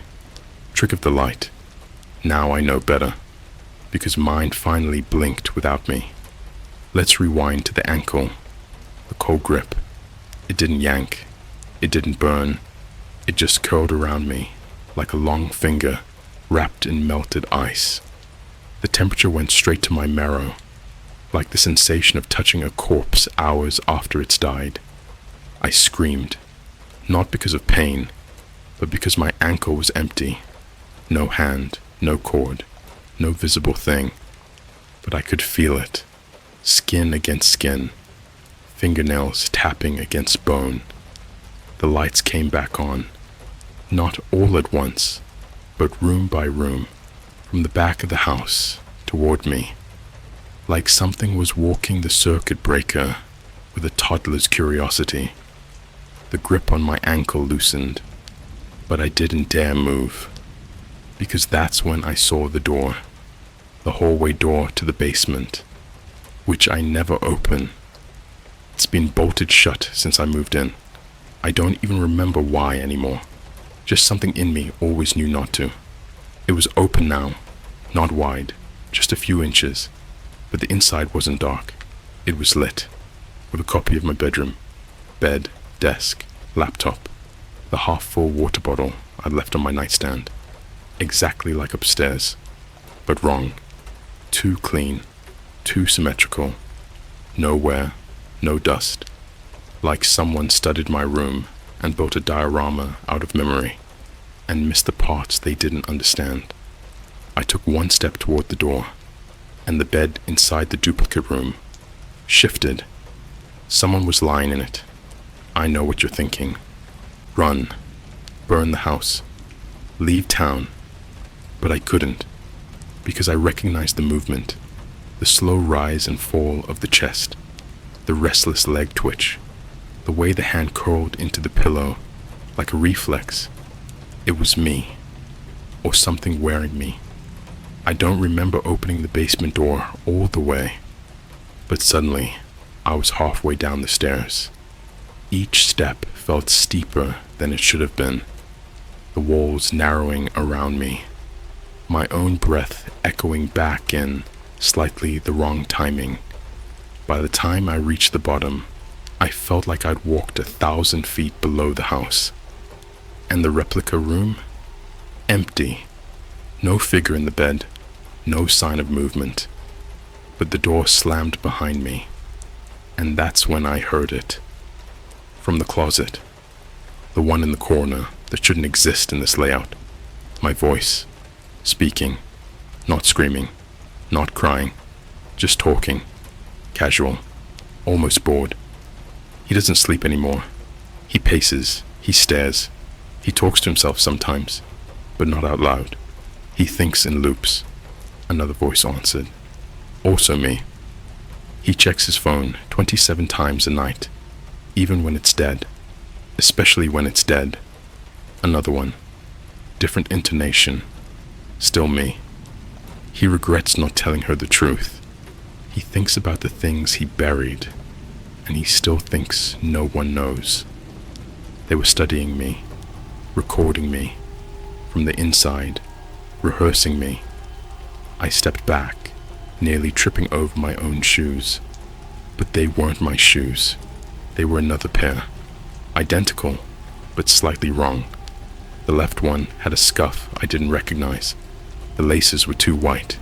Trick of the light. Now I know better, because mine finally blinked without me. Let's rewind to the ankle. The cold grip. It didn't yank. It didn't burn. It just curled around me, like a long finger wrapped in melted ice. The temperature went straight to my marrow, like the sensation of touching a corpse hours after it's died. I screamed, not because of pain, but because my ankle was empty. No hand, no cord, no visible thing, but I could feel it, skin against skin, fingernails tapping against bone. The lights came back on, not all at once, but room by room, from the back of the house toward me, like something was walking the circuit breaker with a toddler's curiosity. The grip on my ankle loosened, but I didn't dare move, because that's when I saw the door, the hallway door to the basement, which I never open. It's been bolted shut since I moved in. I don't even remember why anymore. Just something in me always knew not to. It was open now, not wide, just a few inches, but the inside wasn't dark. It was lit, with a copy of my bedroom, bed, desk, laptop, the half-full water bottle I'd left on my nightstand. Exactly like upstairs, but wrong. Too clean, too symmetrical. Nowhere, no dust. Like someone studied my room and built a diorama out of memory, and missed the parts they didn't understand. I took one step toward the door, and the bed inside the duplicate room shifted. Someone was lying in it. I know what you're thinking. Run. Burn the house. Leave town. But I couldn't, because I recognized the movement, the slow rise and fall of the chest, the restless leg twitch, the way the hand curled into the pillow, like a reflex. It was me, or something wearing me. I don't remember opening the basement door all the way, but suddenly I was halfway down the stairs. Each step felt steeper than it should have been, the walls narrowing around me, my own breath echoing back in slightly the wrong timing. By the time I reached the bottom, I felt like I'd walked 1,000 feet below the house. And the replica room? Empty. No figure in the bed, no sign of movement. But the door slammed behind me, and that's when I heard it. From the closet, the one in the corner that shouldn't exist in this layout. My voice, speaking, not screaming, not crying, just talking, casual, almost bored. He doesn't sleep anymore. He paces, he stares, he talks to himself sometimes, but not out loud. He thinks in loops. Another voice answered. Also me. He checks his phone 27 times a night, even when it's dead, especially when it's dead. Another one. Different intonation. Still me. He regrets not telling her the truth. He thinks about the things he buried, and he still thinks no one knows. They were studying me, recording me, from the inside, rehearsing me. I stepped back, nearly tripping over my own shoes. But they weren't my shoes. They were another pair. Identical, but slightly wrong. The left one had a scuff I didn't recognize. The laces were too white.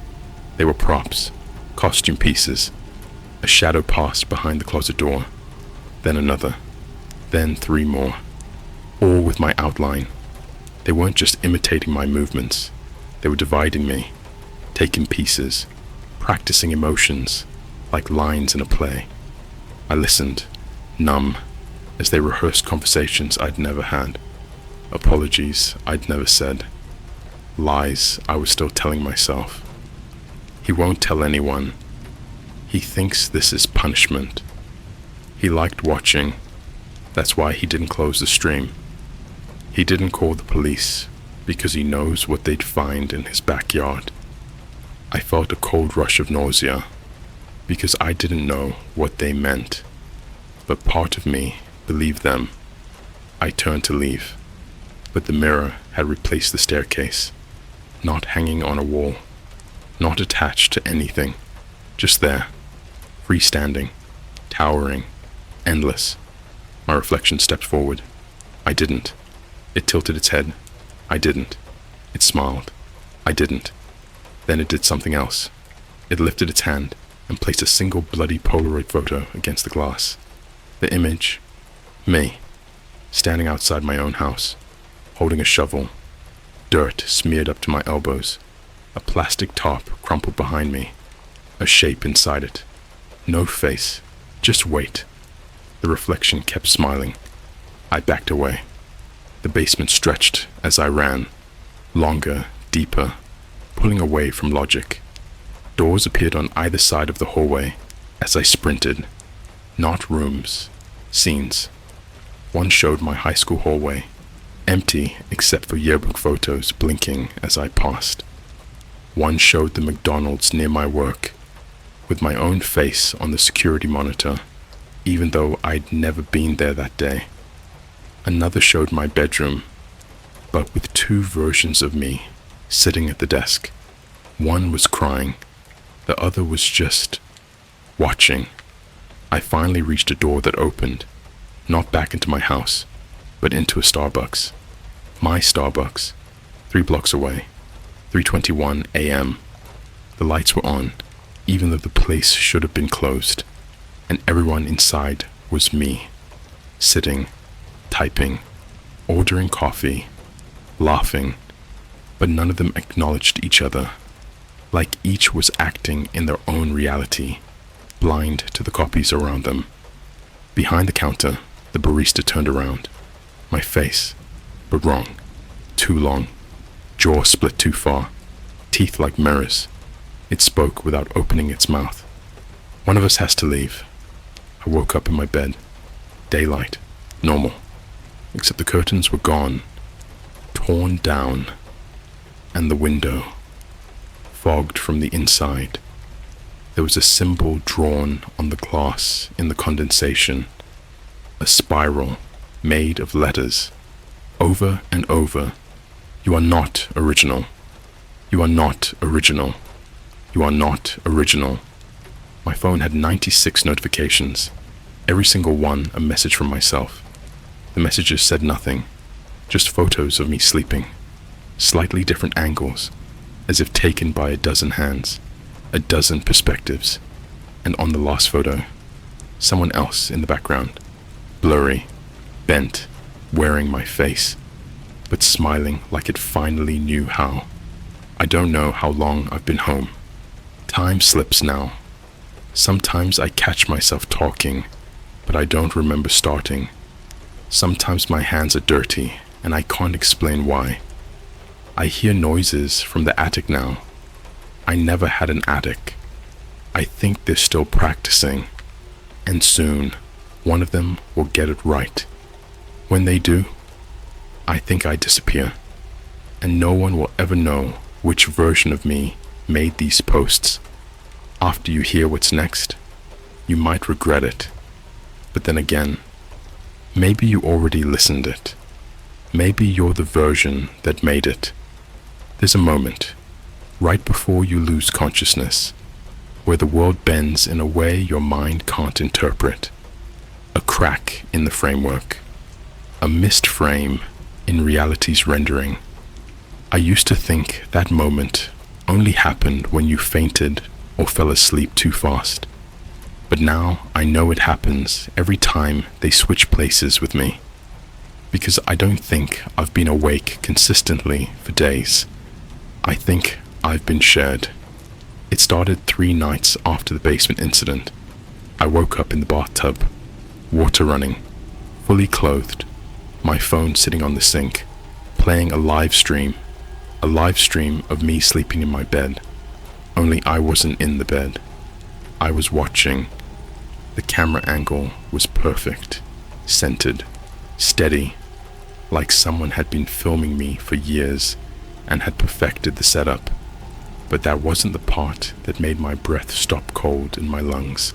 They were props, costume pieces. A shadow passed behind the closet door. Then another. Then 3 more. All with my outline. They weren't just imitating my movements. They were dividing me, taking pieces, practicing emotions, like lines in a play. I listened, numb, as they rehearsed conversations I'd never had, apologies I'd never said, lies I was still telling myself. He won't tell anyone. He thinks this is punishment. He liked watching. That's why he didn't close the stream. He didn't call the police because he knows what they'd find in his backyard. I felt a cold rush of nausea because I didn't know what they meant, but part of me believed them. I turned to leave, but the mirror had replaced the staircase, not hanging on a wall, not attached to anything, just there, freestanding, towering, endless. My reflection stepped forward. I didn't. It tilted its head. I didn't. It smiled. I didn't. Then it did something else. It lifted its hand and placed a single bloody Polaroid photo against the glass. The image, me, standing outside my own house, holding a shovel, dirt smeared up to my elbows, a plastic tarp crumpled behind me, a shape inside it. No face, just weight. The reflection kept smiling. I backed away. The basement stretched as I ran, longer, deeper, pulling away from logic. Doors appeared on either side of the hallway as I sprinted. Not rooms, scenes. One showed my high school hallway, empty except for yearbook photos blinking as I passed. One showed the McDonald's near my work, with my own face on the security monitor, even though I'd never been there that day. Another showed my bedroom, but with 2 versions of me sitting at the desk. One was crying, the other was just watching. I finally reached a door that opened, not back into my house, but into a Starbucks. My Starbucks, 3 blocks away, 3:21 a.m. The lights were on, even though the place should have been closed, and everyone inside was me, sitting, typing, ordering coffee, laughing, but none of them acknowledged each other, like each was acting in their own reality, blind to the copies around them. Behind the counter, the barista turned around. My face, but wrong, too long, jaw split too far, teeth like mirrors. It spoke without opening its mouth. One of us has to leave. I woke up in my bed. Daylight, normal, except the curtains were gone, torn down, and the window, fogged from the inside. There was a symbol drawn on the glass in the condensation, a spiral made of letters, over and over. You are not original. You are not original. You are not original. My phone had 96 notifications, every single one a message from myself. The messages said nothing, just photos of me sleeping, slightly different angles, as if taken by a dozen hands, a dozen perspectives, and on the last photo, someone else in the background, blurry, bent, wearing my face, but smiling like it finally knew how. I don't know how long I've been home. Time slips now. Sometimes I catch myself talking, but I don't remember starting. Sometimes my hands are dirty, and I can't explain why. I hear noises from the attic now. I never had an attic. I think they're still practicing, and soon one of them will get it right. When they do, I think I disappear, and no one will ever know which version of me made these posts. After you hear what's next, you might regret it. But then again, maybe you already listened it. Maybe you're the version that made it. There's a moment, right before you lose consciousness, where the world bends in a way your mind can't interpret. A crack in the framework. A missed frame in reality's rendering. I used to think that moment only happened when you fainted or fell asleep too fast. But now I know it happens every time they switch places with me. Because I don't think I've been awake consistently for days. I think I've been shared. It started 3 nights after the basement incident. I woke up in the bathtub, water running, fully clothed, my phone sitting on the sink, playing a live stream of me sleeping in my bed. Only I wasn't in the bed. I was watching. The camera angle was perfect, centered, steady, like someone had been filming me for years and had perfected the setup. But that wasn't the part that made my breath stop cold in my lungs.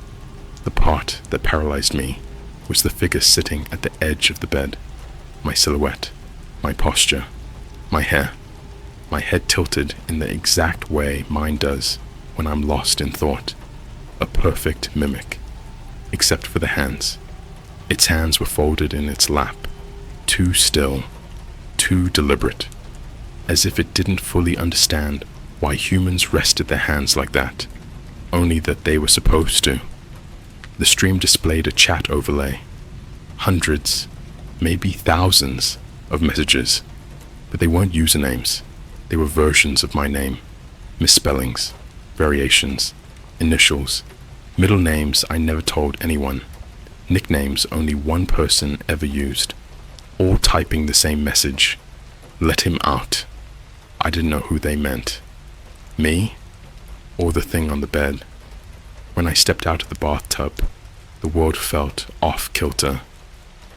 The part that paralyzed me was the figure sitting at the edge of the bed. My silhouette, my posture, my hair, my head tilted in the exact way mine does when I'm lost in thought. A perfect mimic, except for the hands. Its hands were folded in its lap, too still, too deliberate, as if it didn't fully understand why humans rested their hands like that, only that they were supposed to. The stream displayed a chat overlay. Hundreds, maybe thousands of messages, but they weren't usernames. They were versions of my name, misspellings, variations, initials, middle names I never told anyone, nicknames only one person ever used, all typing the same message. Let him out. I didn't know who they meant. Me? Or the thing on the bed? When I stepped out of the bathtub, the world felt off kilter,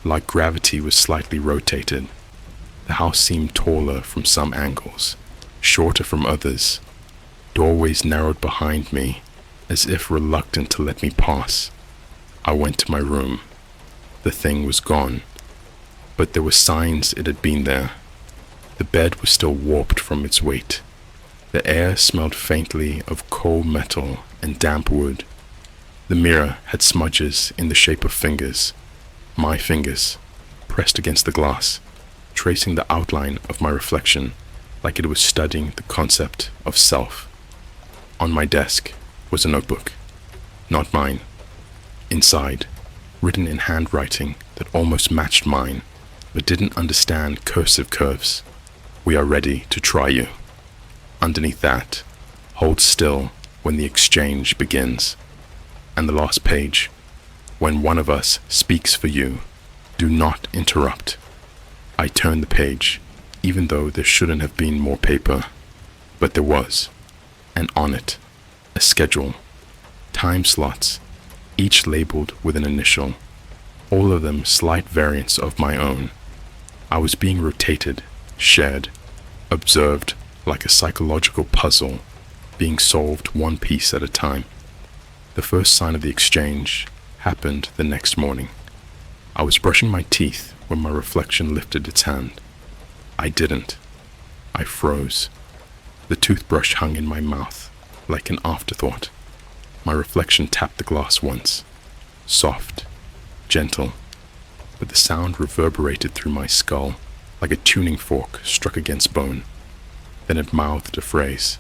like gravity was slightly rotated. The house seemed taller from some angles, shorter from others. Doorways narrowed behind me, as if reluctant to let me pass. I went to my room. The thing was gone, but there were signs it had been there. The bed was still warped from its weight. The air smelled faintly of cold metal and damp wood. The mirror had smudges in the shape of fingers, my fingers, pressed against the glass, tracing the outline of my reflection like it was studying the concept of self. On my desk was a notebook, not mine. Inside, written in handwriting that almost matched mine, but didn't understand cursive curves. We are ready to try you. Underneath that, hold still when the exchange begins. And the last page, when one of us speaks for you, do not interrupt. I turned the page, even though there shouldn't have been more paper, but there was, and on it, a schedule, time slots, each labeled with an initial, all of them slight variants of my own. I was being rotated, shared, observed like a psychological puzzle, being solved one piece at a time. The first sign of the exchange happened the next morning. I was brushing my teeth when my reflection lifted its hand. I didn't. I froze. The toothbrush hung in my mouth like an afterthought. My reflection tapped the glass once. Soft, gentle, but the sound reverberated through my skull like a tuning fork struck against bone. Then it mouthed a phrase.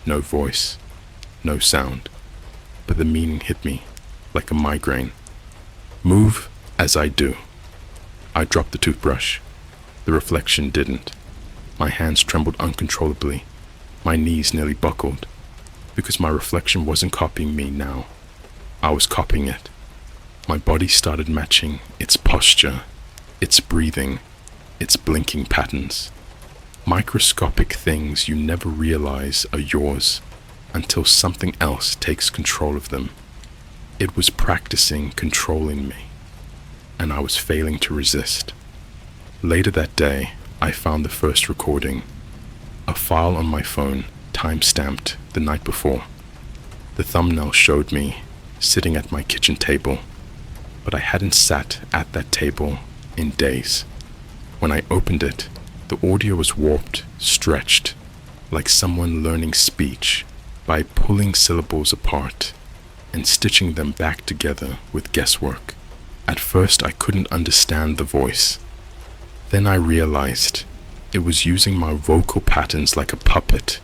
No voice, no sound, but the meaning hit me like a migraine. Move as I do. I dropped the toothbrush. The reflection didn't. My hands trembled uncontrollably. My knees nearly buckled, because my reflection wasn't copying me now. I was copying it. My body started matching its posture, its breathing, its blinking patterns. Microscopic things you never realize are yours until something else takes control of them. It was practicing controlling me, and I was failing to resist. Later that day, I found the first recording, a file on my phone, time-stamped the night before. The thumbnail showed me sitting at my kitchen table, but I hadn't sat at that table in days. When I opened it, the audio was warped, stretched, like someone learning speech by pulling syllables apart and stitching them back together with guesswork. At first, I couldn't understand the voice. Then I realized it was using my vocal patterns like a puppet.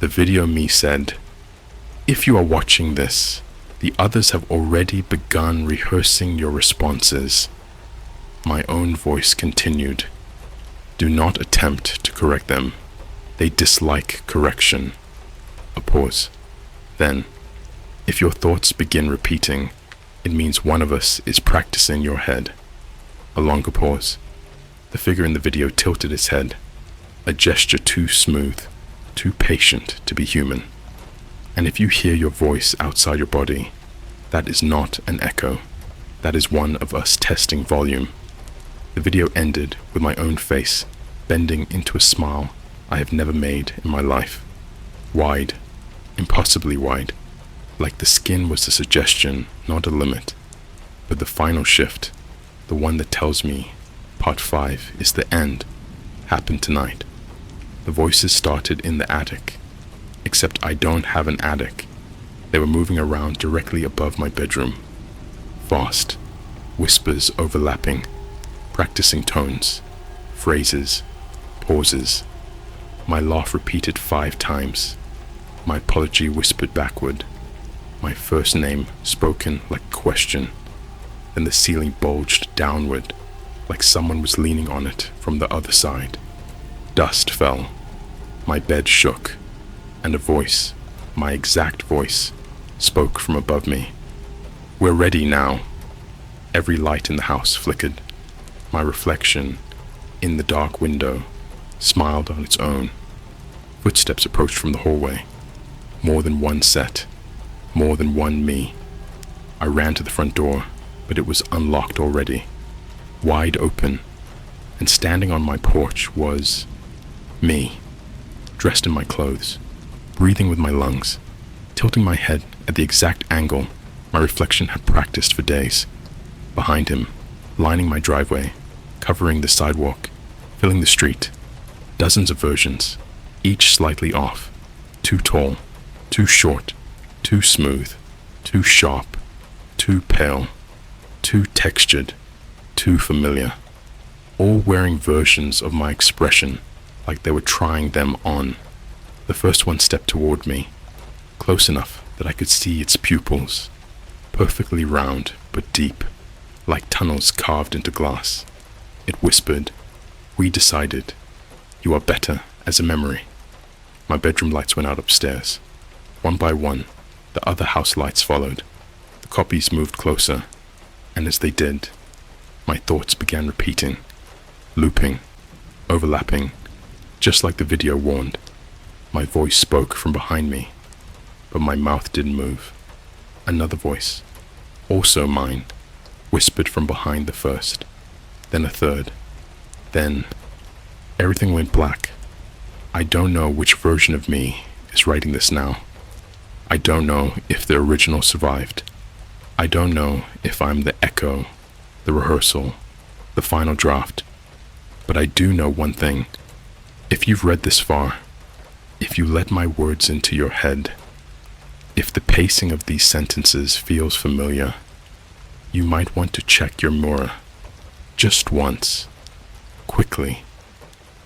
The video me said, "If you are watching this, the others have already begun rehearsing your responses." My own voice continued, "Do not attempt to correct them. They dislike correction." A pause. Then, "If your thoughts begin repeating, it means one of us is practicing your head." A longer pause. The figure in the video tilted its head, a gesture too smooth, too patient to be human. And if you hear your voice outside your body, that is not an echo. That is one of us testing volume. The video ended with my own face bending into a smile I have never made in my life. Wide, impossibly wide, like the skin was a suggestion, not a limit. But the final shift, the one that tells me Part 5 is the end, happened tonight. The voices started in the attic, except I don't have an attic. They were moving around directly above my bedroom. Fast, whispers overlapping, practicing tones, phrases, pauses. My laugh repeated 5 times. My apology whispered backward. My first name spoken like a question. Then the ceiling bulged downward, like someone was leaning on it from the other side. Dust fell. My bed shook, and a voice, my exact voice, spoke from above me. "We're ready now." Every light in the house flickered. My reflection, in the dark window, smiled on its own. Footsteps approached from the hallway. More than one set, more than one me. I ran to the front door, but it was unlocked already, wide open, and standing on my porch was me, dressed in my clothes, breathing with my lungs, tilting my head at the exact angle my reflection had practiced for days. Behind him, lining my driveway, covering the sidewalk, filling the street, dozens of versions, each slightly off, too tall, too short, too smooth, too sharp, too pale, too textured, too familiar, all wearing versions of my expression like they were trying them on. The first one stepped toward me, close enough that I could see its pupils, perfectly round but deep, like tunnels carved into glass. It whispered, "We decided. You are better as a memory." My bedroom lights went out upstairs. One by one, the other house lights followed. The copies moved closer, and as they did, my thoughts began repeating, looping, overlapping, just like the video warned. My voice spoke from behind me, but my mouth didn't move. Another voice, also mine, whispered from behind the first, then a third. Then everything went black. I don't know which version of me is writing this now. I don't know if the original survived. I don't know if I'm the echo, the rehearsal, the final draft. But I do know one thing. If you've read this far, if you let my words into your head, if the pacing of these sentences feels familiar, you might want to check your mirror, just once, quickly,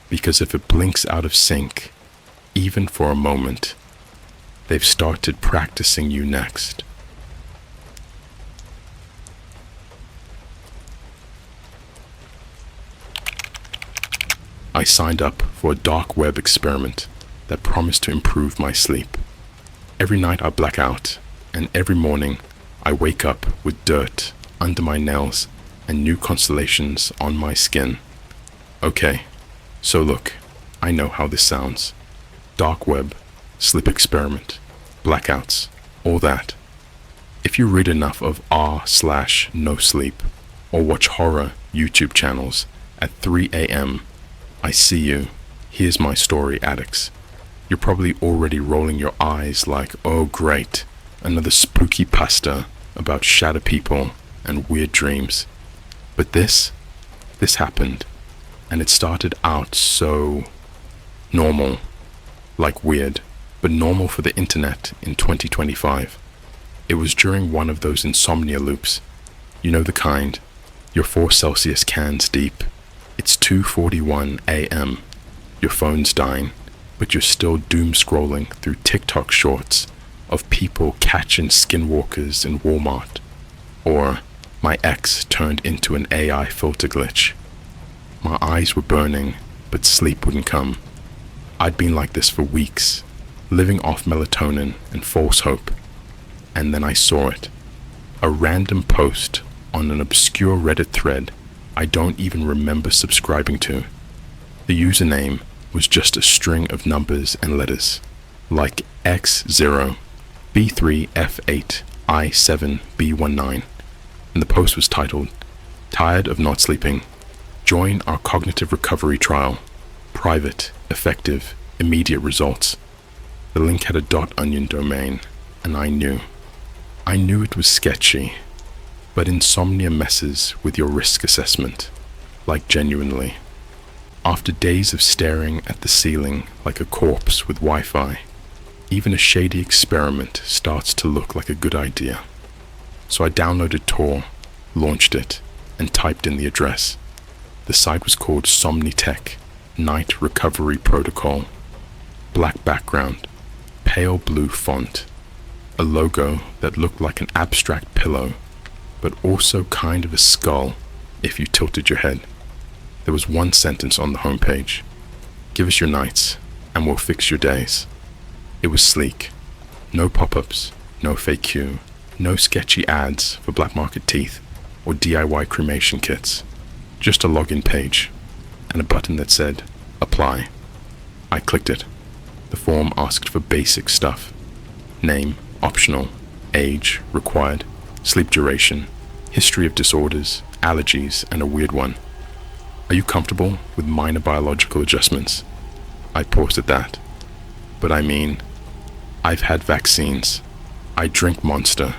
because if it blinks out of sync, even for a moment. They've started practicing you next. I signed up for a dark web experiment that promised to improve my sleep. Every night I black out, and every morning I wake up with dirt under my nails and new constellations on my skin. Okay, so look, I know how this sounds. Dark web, sleep experiment, blackouts, all that. If you read enough of r/no sleep or watch horror YouTube channels at 3 a.m., I see you. Here's my story, addicts. You're probably already rolling your eyes like, oh great, another spooky pasta about shadow people and weird dreams. But this happened, and it started out so normal, like weird, but normal for the internet in 2025. It was during one of those insomnia loops. You know the kind. You're 4 Celsius cans deep. It's 2:41 a.m. Your phone's dying, but you're still doom scrolling through TikTok shorts of people catching skinwalkers in Walmart. Or my ex turned into an AI filter glitch. My eyes were burning, but sleep wouldn't come. I'd been like this for weeks, living off melatonin and false hope. And then I saw it. A random post on an obscure Reddit thread I don't even remember subscribing to. The username was just a string of numbers and letters, like X0, B3, F8, I7, B19. And the post was titled, "Tired of not sleeping? Join our cognitive recovery trial. Private, effective, immediate results." The link had a .onion domain, and I knew it was sketchy, but insomnia messes with your risk assessment, like genuinely. After days of staring at the ceiling like a corpse with Wi-Fi, even a shady experiment starts to look like a good idea. So I downloaded Tor, launched it, and typed in the address. The site was called Somnitech, Night Recovery Protocol. Black background, pale blue font, a logo that looked like an abstract pillow, but also kind of a skull if you tilted your head. There was one sentence on the homepage: "Give us your nights, and we'll fix your days." It was sleek. No pop-ups, no fake queue, no sketchy ads for black market teeth or DIY cremation kits. Just a login page, and a button that said, "Apply." I clicked it. The form asked for basic stuff. Name, optional. Age, required. Sleep duration. History of disorders, allergies, and a weird one. Are you comfortable with minor biological adjustments? I paused at that. But I mean, I've had vaccines. I drink Monster.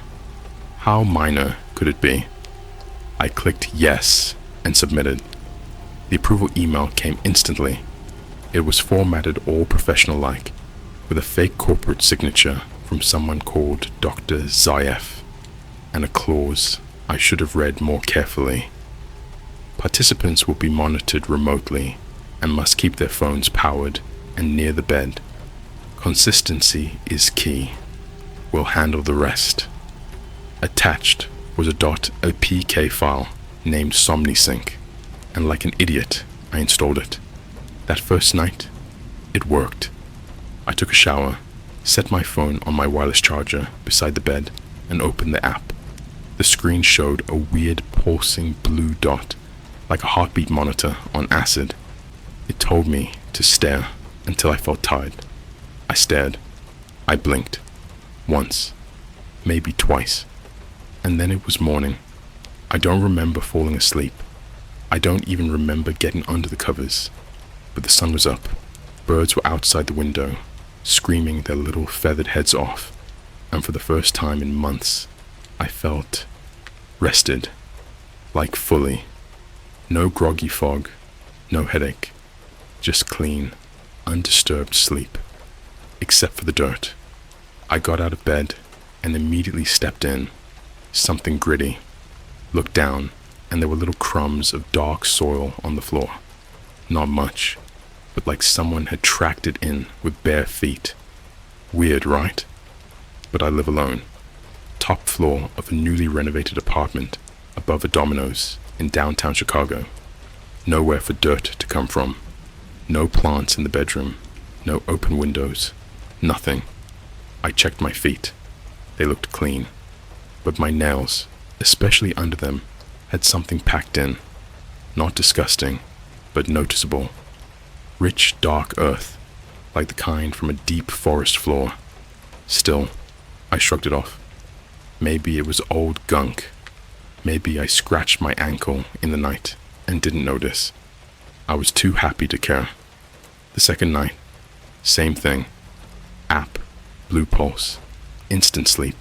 How minor could it be? I clicked yes and submitted. The approval email came instantly. It was formatted all professional-like, with a fake corporate signature from someone called Dr. Zayef, and a clause I should have read more carefully. Participants will be monitored remotely and must keep their phones powered and near the bed. Consistency is key. We'll handle the rest. Attached was a .opk file named SomniSync, and like an idiot, I installed it. That first night, it worked. I took a shower, set my phone on my wireless charger beside the bed, and opened the app. The screen showed a weird pulsing blue dot, like a heartbeat monitor on acid. It told me to stare until I felt tired. I stared. I blinked. Once. Maybe twice. And then it was morning. I don't remember falling asleep. I don't even remember getting under the covers. But the sun was up. Birds were outside the window, screaming their little feathered heads off. And for the first time in months, I felt rested. Like fully. No groggy fog. No headache. Just clean, undisturbed sleep. Except for the dirt. I got out of bed and immediately stepped in. Something gritty. Looked down, and there were little crumbs of dark soil on the floor. Not much. but like someone had tracked it in with bare feet. Weird, right? But I live alone. Top floor of a newly renovated apartment above a Domino's in downtown Chicago. Nowhere for dirt to come from. No plants in the bedroom. No open windows. Nothing. I checked my feet. They looked clean. But my nails, especially under them, had something packed in. Not disgusting, but noticeable. Rich, dark earth, like the kind from a deep forest floor. Still, I shrugged it off. Maybe it was old gunk. Maybe I scratched my ankle in the night and didn't notice. I was too happy to care. The second night, same thing. App, blue pulse, instant sleep.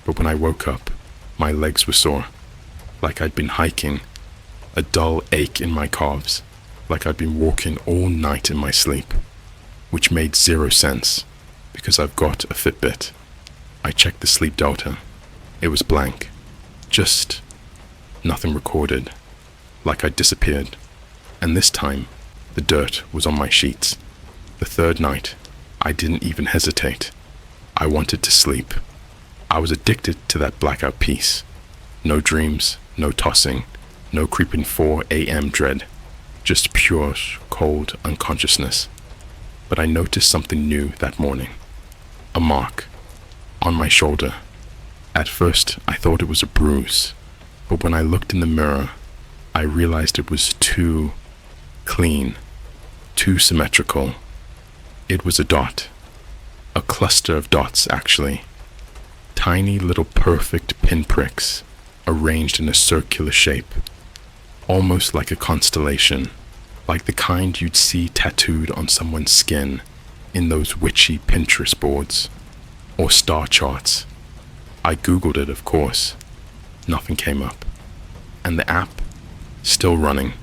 But when I woke up, my legs were sore, like I'd been hiking, a dull ache in my calves, like I'd been walking all night in my sleep, which made zero sense because I've got a Fitbit. I checked the sleep delta. It was blank. Just nothing recorded, like I'd disappeared. And this time, the dirt was on my sheets. The third night, I didn't even hesitate. I wanted to sleep. I was addicted to that blackout peace. No dreams, no tossing, no creeping 4 a.m. dread. Just pure, cold unconsciousness. But I noticed something new that morning. A mark on my shoulder. At first, I thought it was a bruise, but when I looked in the mirror, I realized it was too clean, too symmetrical. It was a dot. A cluster of dots, actually. Tiny little perfect pinpricks arranged in a circular shape, almost like a constellation, like the kind you'd see tattooed on someone's skin in those witchy Pinterest boards or star charts. I googled it, of course. Nothing came up. And the app, still running,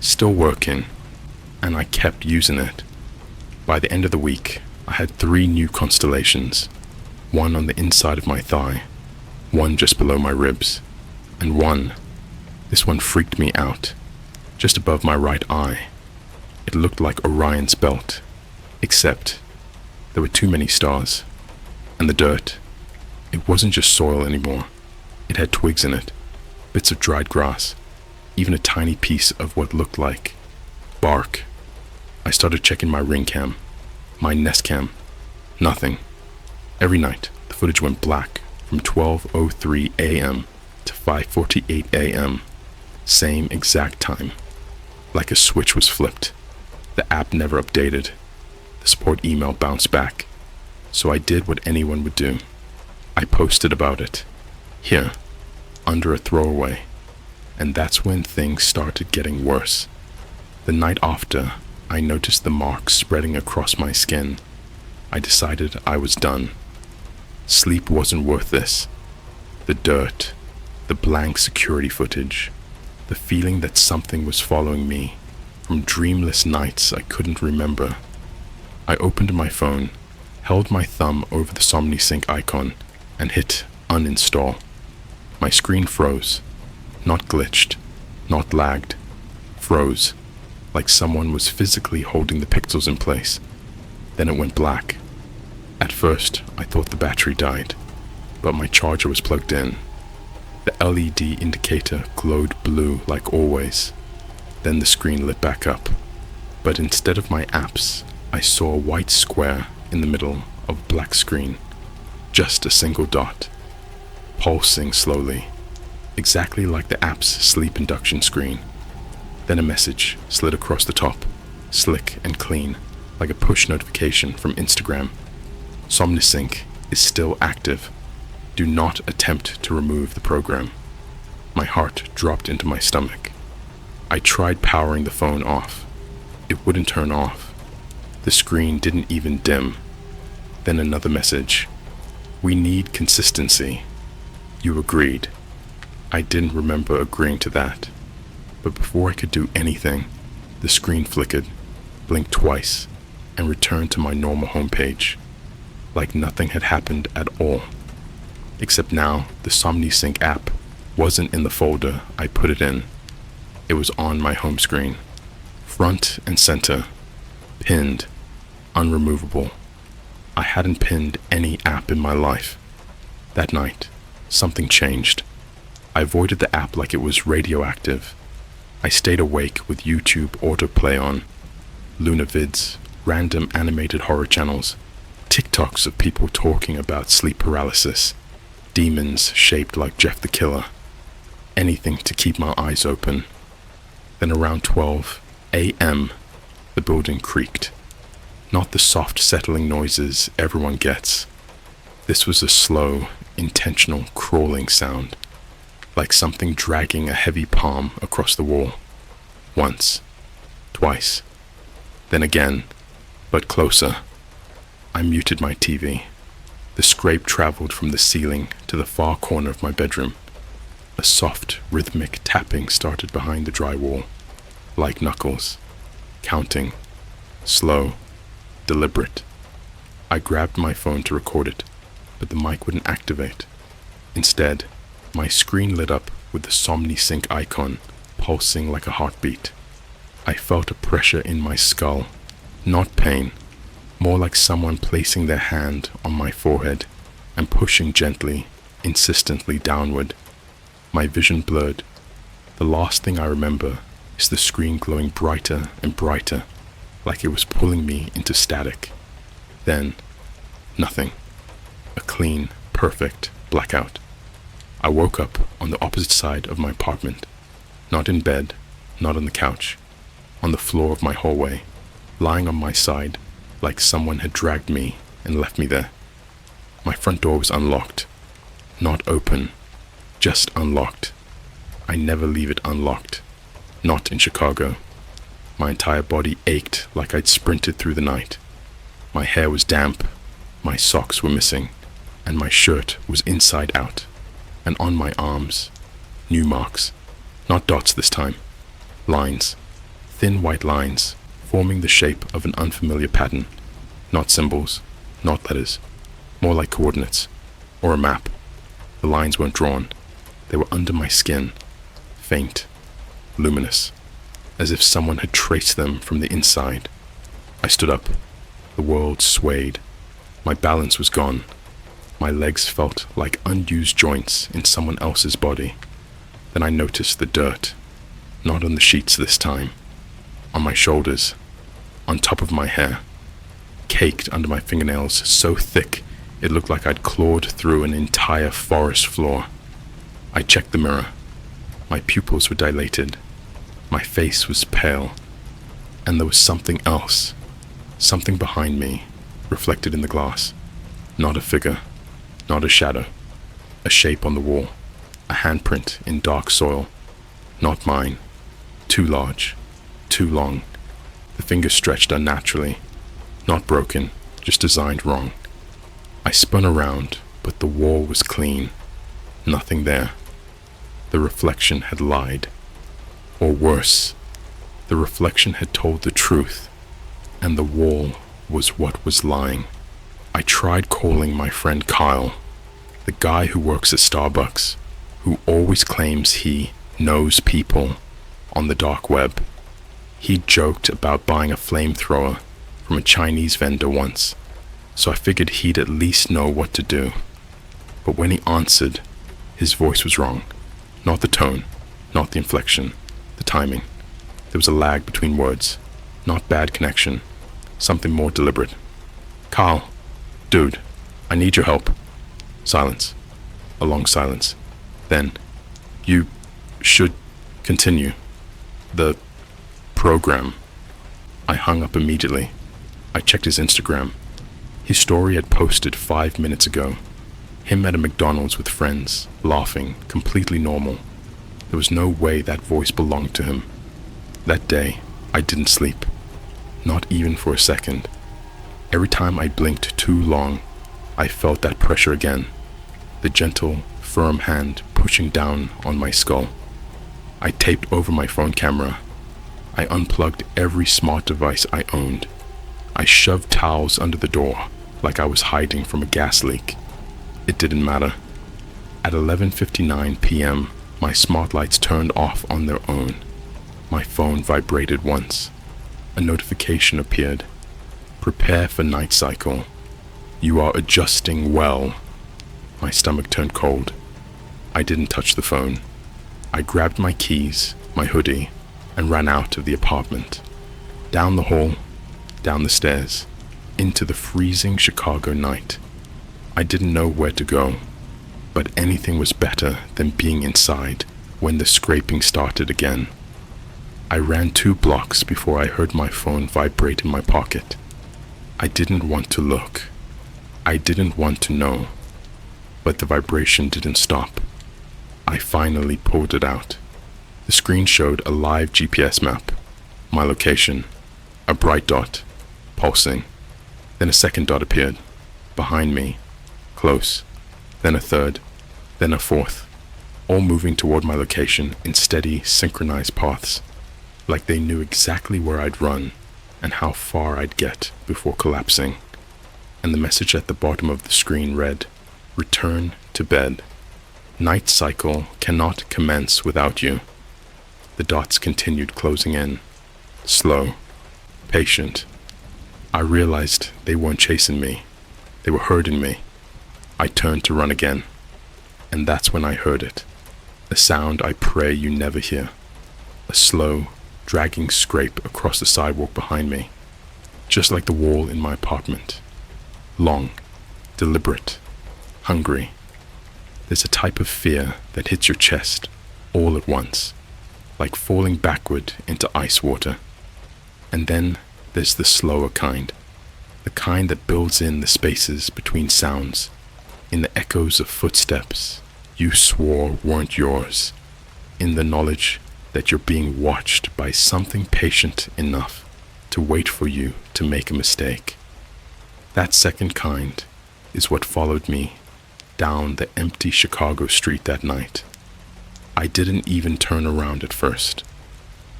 still working, and I kept using it. By the end of the week, I had 3 new constellations. One on the inside of my thigh, one just below my ribs, and this one freaked me out, just above my right eye. It looked like Orion's belt, except there were too many stars. And the dirt, it wasn't just soil anymore. It had twigs in it, bits of dried grass, even a tiny piece of what looked like bark. I started checking my ring cam, my Nest cam. Nothing. Every night, the footage went black from 12:03 a.m. to 5:48 a.m. Same exact time. Like a switch was flipped. The app never updated. The support email bounced back. So I did what anyone would do. I posted about it. Here, under a throwaway. And that's when things started getting worse. The night after, I noticed the marks spreading across my skin. I decided I was done. Sleep wasn't worth this. The dirt, the blank security footage, the feeling that something was following me from dreamless nights I couldn't remember. I opened my phone, held my thumb over the SomniSync icon, and hit uninstall. My screen froze. Not glitched, not lagged. Froze, like someone was physically holding the pixels in place. Then it went black. At first, I thought the battery died, but my charger was plugged in. The LED indicator glowed blue like always. Then the screen lit back up. But instead of my apps, I saw a white square in the middle of a black screen. Just a single dot, pulsing slowly, exactly like the app's sleep induction screen. Then a message slid across the top, slick and clean, like a push notification from Instagram. SomniSync is still active. Do not attempt to remove the program. My heart dropped into my stomach. I tried powering the phone off. It wouldn't turn off. The screen didn't even dim. Then another message. We need consistency. You agreed. I didn't remember agreeing to that. But before I could do anything, the screen flickered, blinked twice, and returned to my normal homepage. Like nothing had happened at all. Except now, the SomniSync app wasn't in the folder I put it in. It was on my home screen, front and center, Pinned. Unremovable. I hadn't pinned any app in my life. That night, something changed. I avoided the app like it was radioactive. I stayed awake with YouTube autoplay on, Lunavids, random animated horror channels, TikToks of people talking about sleep paralysis, demons shaped like Jeff the Killer, anything to keep my eyes open. Then around 12 a.m., the building creaked. Not the soft settling noises everyone gets. This was a slow, intentional crawling sound, like something dragging a heavy palm across the wall. Once, twice, then again, but closer. I muted my TV. The scrape traveled from the ceiling to the far corner of my bedroom. A soft, rhythmic tapping started behind the drywall, like knuckles, counting, slow, deliberate. I grabbed my phone to record it, but the mic wouldn't activate. Instead, my screen lit up with the SomniSync icon pulsing like a heartbeat. I felt a pressure in my skull, not pain, more like someone placing their hand on my forehead and pushing gently, insistently downward. My vision blurred. The last thing I remember is the screen glowing brighter and brighter, like it was pulling me into static. Then, nothing. A clean, perfect blackout. I woke up on the opposite side of my apartment. Not in bed, not on the couch. On the floor of my hallway, lying on my side, like someone had dragged me and left me there. My front door was unlocked. Not open, just unlocked. I never leave it unlocked. Not in Chicago. My entire body ached like I'd sprinted through the night. My hair was damp, my socks were missing, and my shirt was inside out. And on my arms, new marks. Not dots this time. Lines. Thin white lines, forming the shape of an unfamiliar pattern. Not symbols, not letters. More like coordinates. Or a map. The lines weren't drawn. They were under my skin. Faint. Luminous. As if someone had traced them from the inside. I stood up. The world swayed. My balance was gone. My legs felt like unused joints in someone else's body. Then I noticed the dirt. Not on the sheets this time. On my shoulders. On top of my hair. Caked under my fingernails so thick it looked like I'd clawed through an entire forest floor. I checked the mirror. My pupils were dilated. My face was pale. And there was something else. Something behind me, reflected in the glass. Not a figure. Not a shadow. A shape on the wall. A handprint in dark soil. Not mine. Too large. Too long. The fingers stretched unnaturally. Not broken, just designed wrong. I spun around, but the wall was clean. Nothing there. The reflection had lied. Or worse, the reflection had told the truth, and the wall was what was lying. I tried calling my friend Kyle, the guy who works at Starbucks, who always claims he knows people on the dark web. He joked about buying a flamethrower from a Chinese vendor once, so I figured he'd at least know what to do. But when he answered, his voice was wrong. Not the tone, not the inflection, the timing. There was a lag between words. Not bad connection, something more deliberate. Carl, dude, I need your help. Silence. A long silence. Then, you should continue. The program. I hung up immediately. I checked his Instagram. His story had posted 5 minutes ago. Him at a McDonald's with friends, laughing, completely normal. There was no way that voice belonged to him. That day, I didn't sleep. Not even for a second. Every time I blinked too long, I felt that pressure again. The gentle, firm hand pushing down on my skull. I taped over my phone camera. I unplugged every smart device I owned. I shoved towels under the door like I was hiding from a gas leak. It didn't matter. At 11:59 p.m., my smart lights turned off on their own. My phone vibrated once. A notification appeared. Prepare for night cycle. You are adjusting well. My stomach turned cold. I didn't touch the phone. I grabbed my keys, my hoodie, and ran out of the apartment. Down the hall, down the stairs, into the freezing Chicago night. I didn't know where to go, but anything was better than being inside when the scraping started again. I ran 2 blocks before I heard my phone vibrate in my pocket. I didn't want to look. I didn't want to know. But the vibration didn't stop. I finally pulled it out. The screen showed a live GPS map, my location, a bright dot, pulsing. Then a second dot appeared, behind me, close, then a third, then a fourth, all moving toward my location in steady, synchronized paths, like they knew exactly where I'd run and how far I'd get before collapsing. And the message at the bottom of the screen read, "Return to bed. Night cycle cannot commence without you." The dots continued closing in, slow, patient. I realized they weren't chasing me. They were herding me. I turned to run again. And that's when I heard it. A sound I pray you never hear. A slow, dragging scrape across the sidewalk behind me, just like the wall in my apartment. Long, deliberate, hungry. There's a type of fear that hits your chest all at once, like falling backward into ice water. And then there's the slower kind, the kind that builds in the spaces between sounds, in the echoes of footsteps you swore weren't yours, in the knowledge that you're being watched by something patient enough to wait for you to make a mistake. That second kind is what followed me down the empty Chicago street that night. I didn't even turn around at first.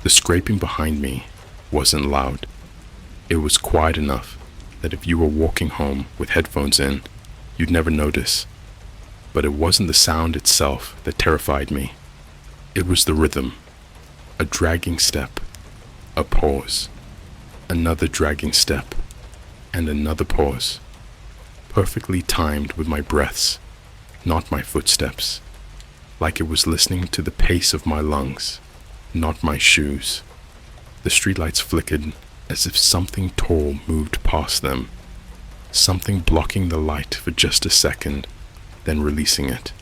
The scraping behind me wasn't loud. It was quiet enough that if you were walking home with headphones in, you'd never notice. But it wasn't the sound itself that terrified me. It was the rhythm. A dragging step, a pause, another dragging step, and another pause, perfectly timed with my breaths, not my footsteps, like it was listening to the pace of my lungs, not my shoes. The streetlights flickered as if something tall moved past them, something blocking the light for just a second, then releasing it.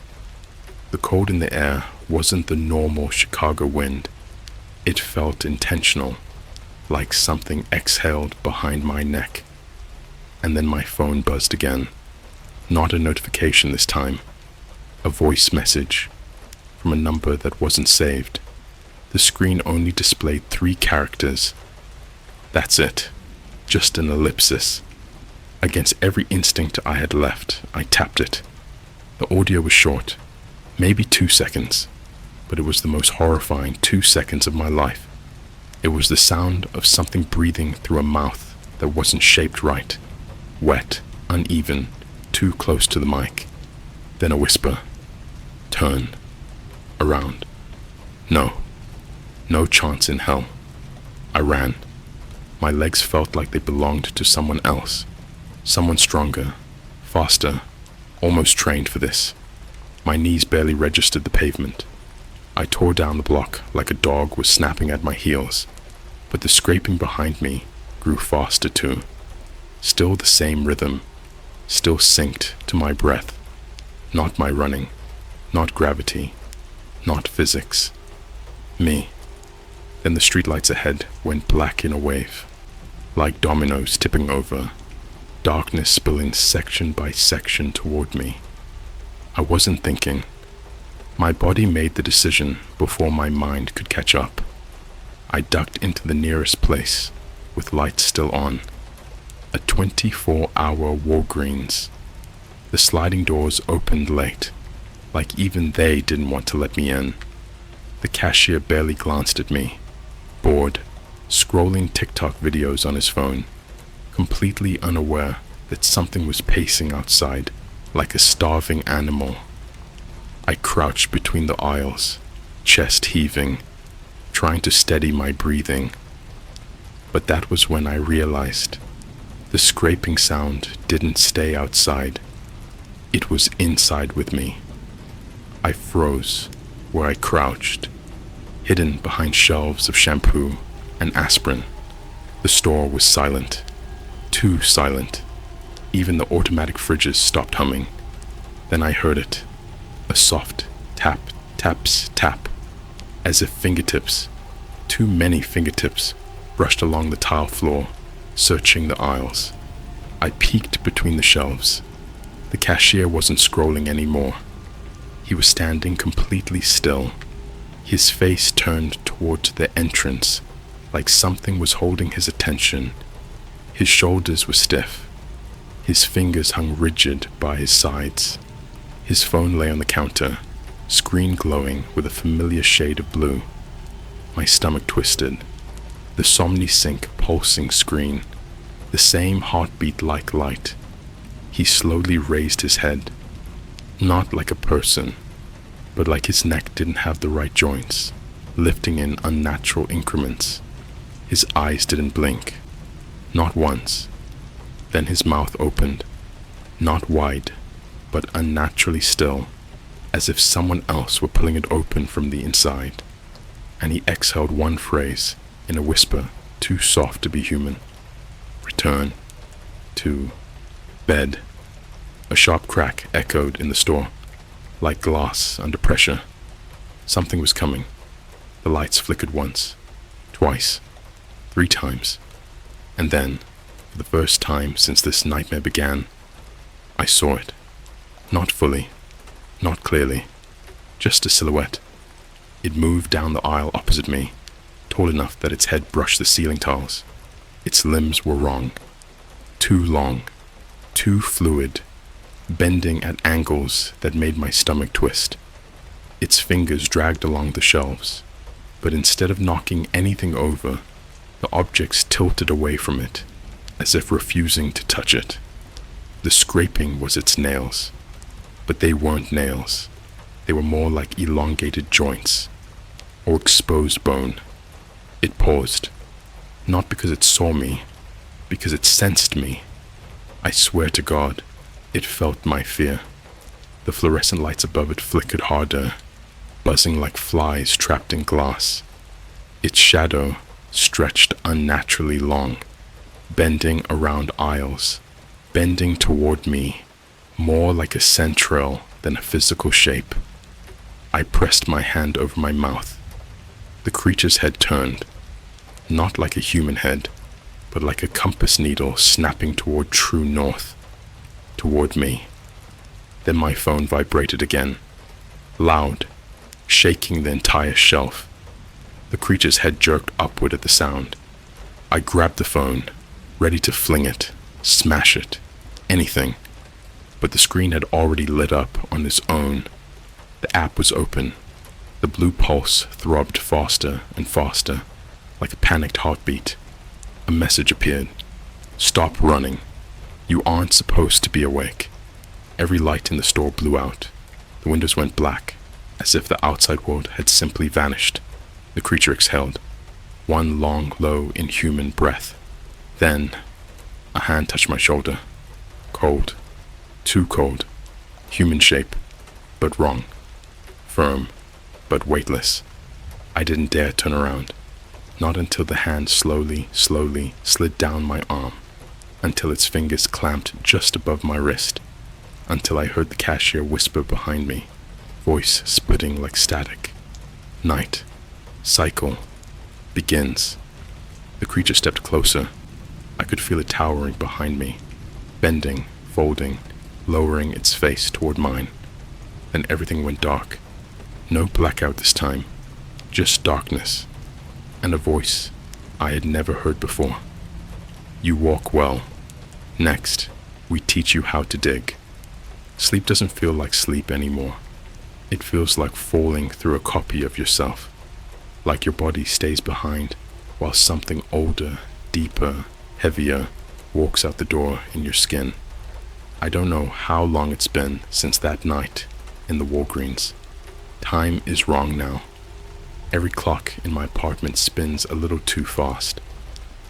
The cold in the air wasn't the normal Chicago wind. It felt intentional, like something exhaled behind my neck. And then my phone buzzed again. Not a notification this time. A voice message from a number that wasn't saved. The screen only displayed 3 characters. That's it. Just an ellipsis. Against every instinct I had left, I tapped it. The audio was short, maybe 2 seconds. But it was the most horrifying 2 seconds of my life. It was the sound of something breathing through a mouth that wasn't shaped right, wet, uneven, too close to the mic. Then a whisper. Turn. Around. No chance in hell. I ran. My legs felt like they belonged to someone else, someone stronger, faster, almost trained for this. My knees barely registered the pavement. I tore down the block like a dog was snapping at my heels, but the scraping behind me grew faster too. Still the same rhythm, still synced to my breath. Not my running, not gravity, not physics. Me. Then the streetlights ahead went black in a wave, like dominoes tipping over, darkness spilling section by section toward me. I wasn't thinking. My body made the decision before my mind could catch up. I ducked into the nearest place, with lights still on. A 24-hour Walgreens. The sliding doors opened late, like even they didn't want to let me in. The cashier barely glanced at me, bored, scrolling TikTok videos on his phone, completely unaware that something was pacing outside, like a starving animal. I crouched between the aisles, chest heaving, trying to steady my breathing. But that was when I realized the scraping sound didn't stay outside. It was inside with me. I froze where I crouched, hidden behind shelves of shampoo and aspirin. The store was silent, too silent. Even the automatic fridges stopped humming. Then I heard it, a soft tap, taps, tap, as if fingertips, too many fingertips, brushed along the tile floor, searching the aisles. I peeked between the shelves. The cashier wasn't scrolling anymore. He was standing completely still, his face turned towards the entrance, like something was holding his attention. His shoulders were stiff. His fingers hung rigid by his sides. His phone lay on the counter, screen glowing with a familiar shade of blue. My stomach twisted. The Somni-Sync pulsing screen, the same heartbeat-like light. He slowly raised his head, not like a person, but like his neck didn't have the right joints, lifting in unnatural increments. His eyes didn't blink, not once. Then his mouth opened, not wide, but unnaturally still, as if someone else were pulling it open from the inside. And he exhaled one phrase in a whisper too soft to be human. Return to bed. A sharp crack echoed in the store, like glass under pressure. Something was coming. The lights flickered once, twice, 3 times, and then, for the first time since this nightmare began, I saw it. Not fully, not clearly, just a silhouette. It moved down the aisle opposite me, tall enough that its head brushed the ceiling tiles. Its limbs were wrong, too long, too fluid, bending at angles that made my stomach twist. Its fingers dragged along the shelves, but instead of knocking anything over, the objects tilted away from it, as if refusing to touch it. The scraping was its nails, but they weren't nails. They were more like elongated joints, or exposed bone. It paused, not because it saw me, because it sensed me. I swear to God, it felt my fear. The fluorescent lights above it flickered harder, buzzing like flies trapped in glass. Its shadow stretched unnaturally long, bending around aisles, bending toward me, more like a centril than a physical shape. I pressed my hand over my mouth. The creature's head turned, not like a human head, but like a compass needle snapping toward true north, toward me. Then my phone vibrated again, loud, shaking the entire shelf. The creature's head jerked upward at the sound. I grabbed the phone, ready to fling it, smash it, anything. But the screen had already lit up on its own. The app was open. The blue pulse throbbed faster and faster, like a panicked heartbeat. A message appeared. Stop running. You aren't supposed to be awake. Every light in the store blew out. The windows went black, as if the outside world had simply vanished. The creature exhaled, one long, low, inhuman breath. Then, a hand touched my shoulder. Cold. Too cold. Human shape, but wrong. Firm, but weightless. I didn't dare turn around. Not until the hand slowly slid down my arm, until its fingers clamped just above my wrist, until I heard the cashier whisper behind me, voice splitting like static. Night. Cycle. Begins. The creature stepped closer. I could feel it towering behind me, bending, folding, lowering its face toward mine. Then everything went dark. No blackout this time, just darkness. And a voice I had never heard before. You walk well. Next, we teach you how to dig. Sleep doesn't feel like sleep anymore. It feels like falling through a copy of yourself. Like your body stays behind while something older, deeper, heavier walks out the door in your skin. I don't know how long it's been since that night in the Walgreens. Time is wrong now. Every clock in my apartment spins a little too fast.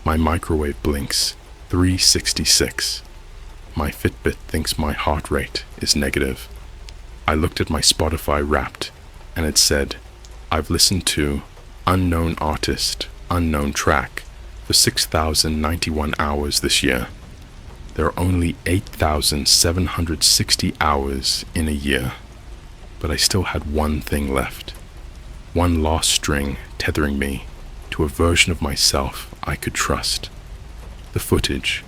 My microwave blinks 366. My Fitbit thinks my heart rate is negative. I looked at my Spotify Wrapped, and it said, I've listened to unknown artist, unknown track for 6,091 hours this year. There are only 8,760 hours in a year, but I still had one thing left. One last string tethering me to a version of myself I could trust. The footage.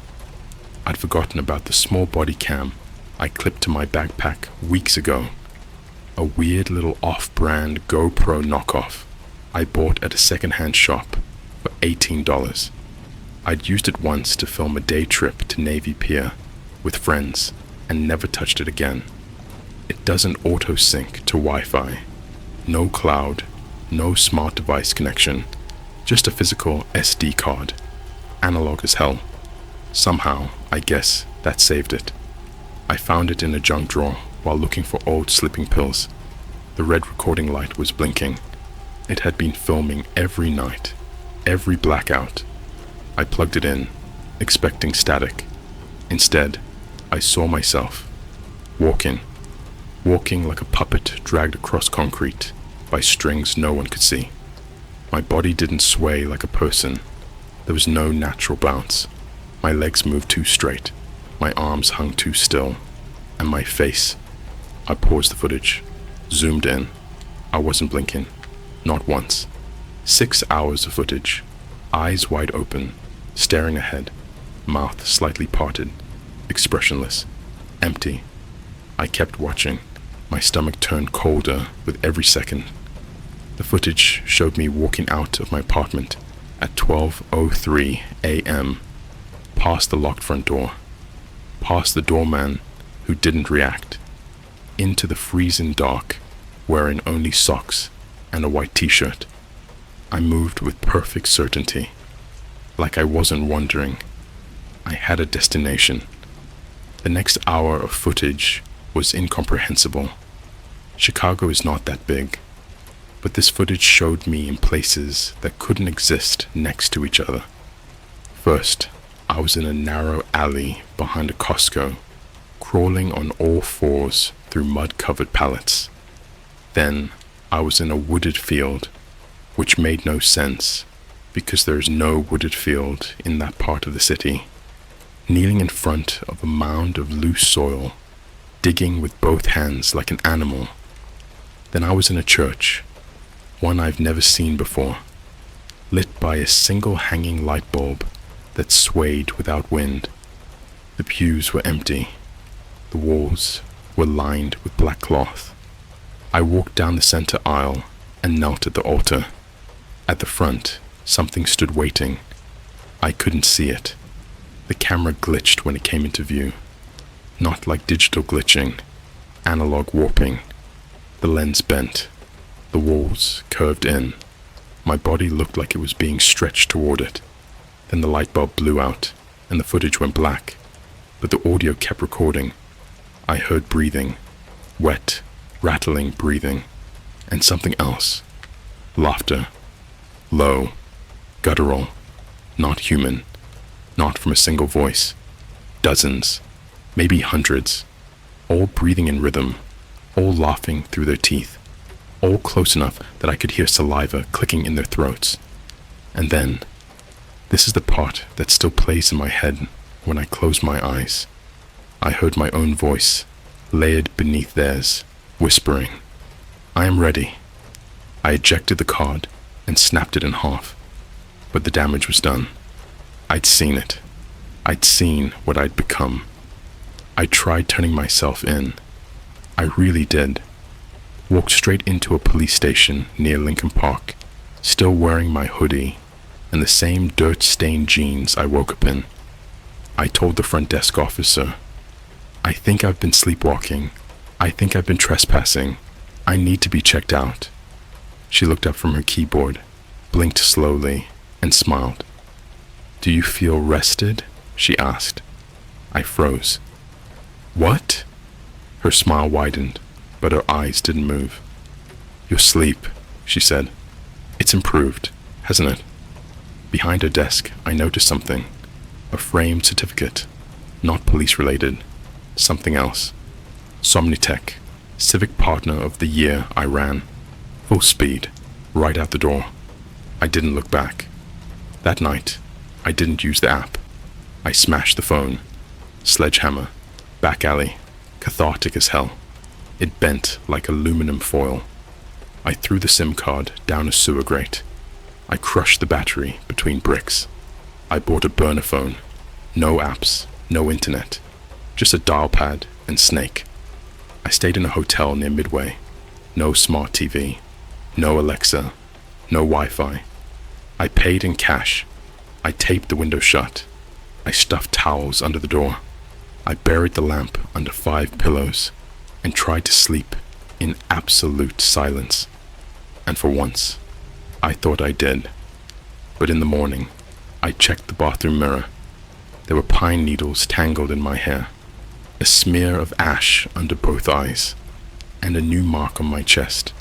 I'd forgotten about the small body cam I clipped to my backpack weeks ago. A weird little off-brand GoPro knockoff I bought at a second-hand shop for $18. I'd used it once to film a day trip to Navy Pier with friends and never touched it again. It doesn't auto-sync to Wi-Fi. No cloud, no smart device connection, just a physical SD card. Analog as hell. Somehow, I guess, that saved it. I found it in a junk drawer while looking for old sleeping pills. The red recording light was blinking. It had been filming every night, every blackout. I plugged it in, expecting static. Instead, I saw myself, walking like a puppet dragged across concrete by strings no one could see. My body didn't sway like a person. There was no natural bounce. My legs moved too straight, my arms hung too still, and my face. I paused the footage, zoomed in. I wasn't blinking, not once. 6 hours of footage, eyes wide open, staring ahead, mouth slightly parted, expressionless, empty. I kept watching. My stomach turned colder with every second. The footage showed me walking out of my apartment at 12:03 a.m., past the locked front door, past the doorman who didn't react, into the freezing dark, wearing only socks and a white t-shirt. I moved with perfect certainty, like I wasn't wandering. I had a destination. The next hour of footage was incomprehensible. Chicago is not that big, but this footage showed me in places that couldn't exist next to each other. First, I was in a narrow alley behind a Costco, crawling on all fours through mud-covered pallets. Then, I was in a wooded field, which made no sense, because there is no wooded field in that part of the city. Kneeling in front of a mound of loose soil, digging with both hands like an animal. Then I was in a church, one I've never seen before, lit by a single hanging light bulb that swayed without wind. The pews were empty. The walls were lined with black cloth. I walked down the center aisle and knelt at the altar. At the front, something stood waiting. I couldn't see it. The camera glitched when it came into view. Not like digital glitching, analog warping. The lens bent. The walls curved in. My body looked like it was being stretched toward it. Then the light bulb blew out, and the footage went black. But the audio kept recording. I heard breathing, wet, rattling breathing, and something else. Laughter. Low, guttural, not human, not from a single voice. Dozens, maybe hundreds, all breathing in rhythm, all laughing through their teeth, all close enough that I could hear saliva clicking in their throats. And then, this is the part that still plays in my head when I close my eyes. I heard my own voice, layered beneath theirs, whispering, "I am ready." I ejected the card and snapped it in half, but the damage was done. I'd seen it. I'd seen what I'd become. I tried turning myself in. I really did. Walked straight into a police station near Lincoln Park, still wearing my hoodie and the same dirt-stained jeans I woke up in. I told the front desk officer, "I think I've been sleepwalking. I think I've been trespassing. I need to be checked out." She looked up from her keyboard, blinked slowly, and smiled. "Do you feel rested?" she asked. I froze. "What?" Her smile widened, but her eyes didn't move. "Your sleep," she said. "It's improved, hasn't it?" Behind her desk, I noticed something. A framed certificate. Not police related. Something else. Somnitech. Civic Partner of the Year I ran. Full speed. Right out the door. I didn't look back. That night, I didn't use the app. I smashed the phone. Sledgehammer. Back alley. Cathartic as hell. It bent like aluminum foil. I threw the SIM card down a sewer grate. I crushed the battery between bricks. I bought a burner phone. No apps, no internet. Just a dial pad and snake. I stayed in a hotel near Midway. No smart TV. No Alexa. No Wi-Fi. I paid in cash. I taped the window shut. I stuffed towels under the door. I buried the lamp under 5 pillows and tried to sleep in absolute silence. And for once, I thought I did. But in the morning, I checked the bathroom mirror. There were pine needles tangled in my hair, a smear of ash under both eyes, and a new mark on my chest.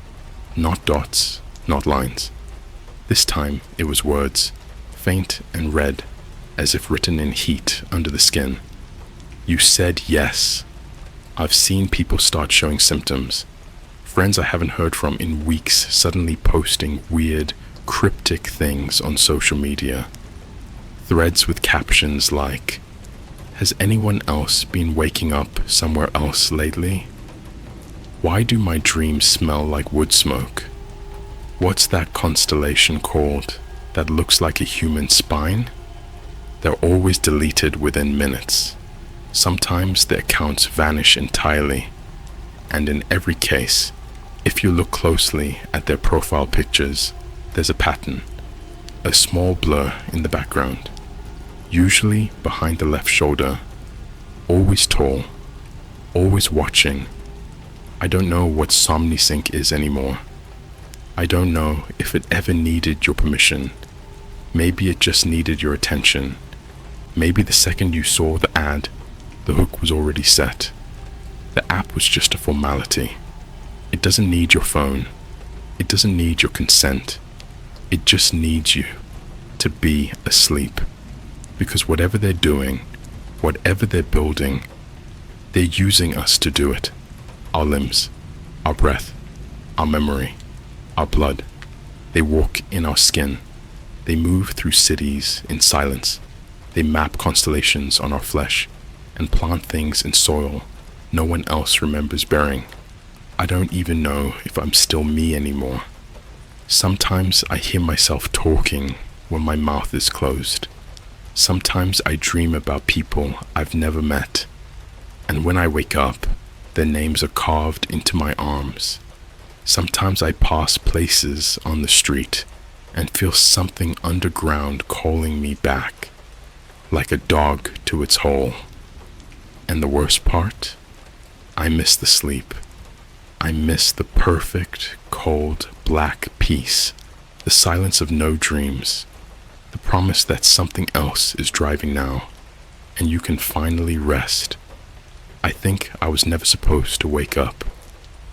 Not dots, not lines. This time it was words, faint and red, as if written in heat under the skin. You said yes. I've seen people start showing symptoms. Friends I haven't heard from in weeks suddenly posting weird, cryptic things on social media. Threads with captions like, "Has anyone else been waking up somewhere else lately? Why do my dreams smell like wood smoke? What's that constellation called that looks like a human spine?" They're always deleted within minutes. Sometimes the accounts vanish entirely, and in every case, if you look closely at their profile pictures, there's a pattern, a small blur in the background, usually behind the left shoulder, always tall, always watching. I don't know what SomniSync is anymore. I don't know if it ever needed your permission. Maybe it just needed your attention. Maybe the second you saw the ad, the hook was already set. The app was just a formality. It doesn't need your phone. It doesn't need your consent. It just needs you to be asleep. Because whatever they're doing, whatever they're building, they're using us to do it. Our limbs, our breath, our memory, our blood. They walk in our skin. They move through cities in silence. They map constellations on our flesh and plant things in soil no one else remembers bearing. I don't even know if I'm still me anymore. Sometimes I hear myself talking when my mouth is closed. Sometimes I dream about people I've never met, and when I wake up, their names are carved into my arms. Sometimes I pass places on the street and feel something underground calling me back, like a dog to its hole. And the worst part? I miss the sleep. I miss the perfect, cold, black peace, the silence of no dreams, the promise that something else is driving now, and you can finally rest. I think I was never supposed to wake up,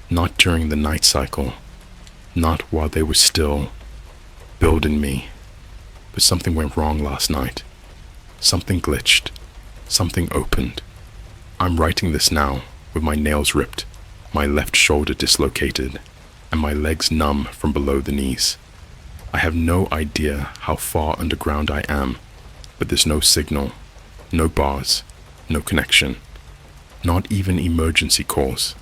not during the night cycle, not while they were still building me, but something went wrong last night. Something glitched, something opened. I'm writing this now with my nails ripped, my left shoulder dislocated, and my legs numb from below the knees. I have no idea how far underground I am, but there's no signal, no bars, no connection, not even emergency calls.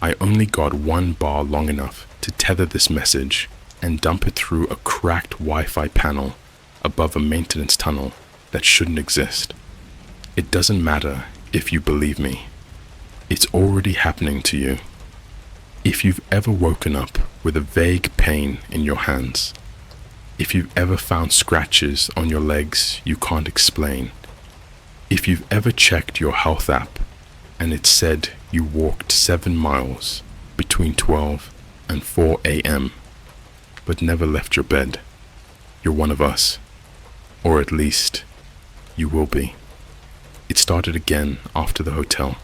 I only got one bar long enough to tether this message and dump it through a cracked Wi-Fi panel above a maintenance tunnel that shouldn't exist. It doesn't matter if you believe me. It's already happening to you. If you've ever woken up with a vague pain in your hands, if you've ever found scratches on your legs you can't explain, if you've ever checked your health app and it said you walked 7 miles between 12 and 4 a.m. but never left your bed, you're one of us. Or at least, you will be. It started again after the hotel.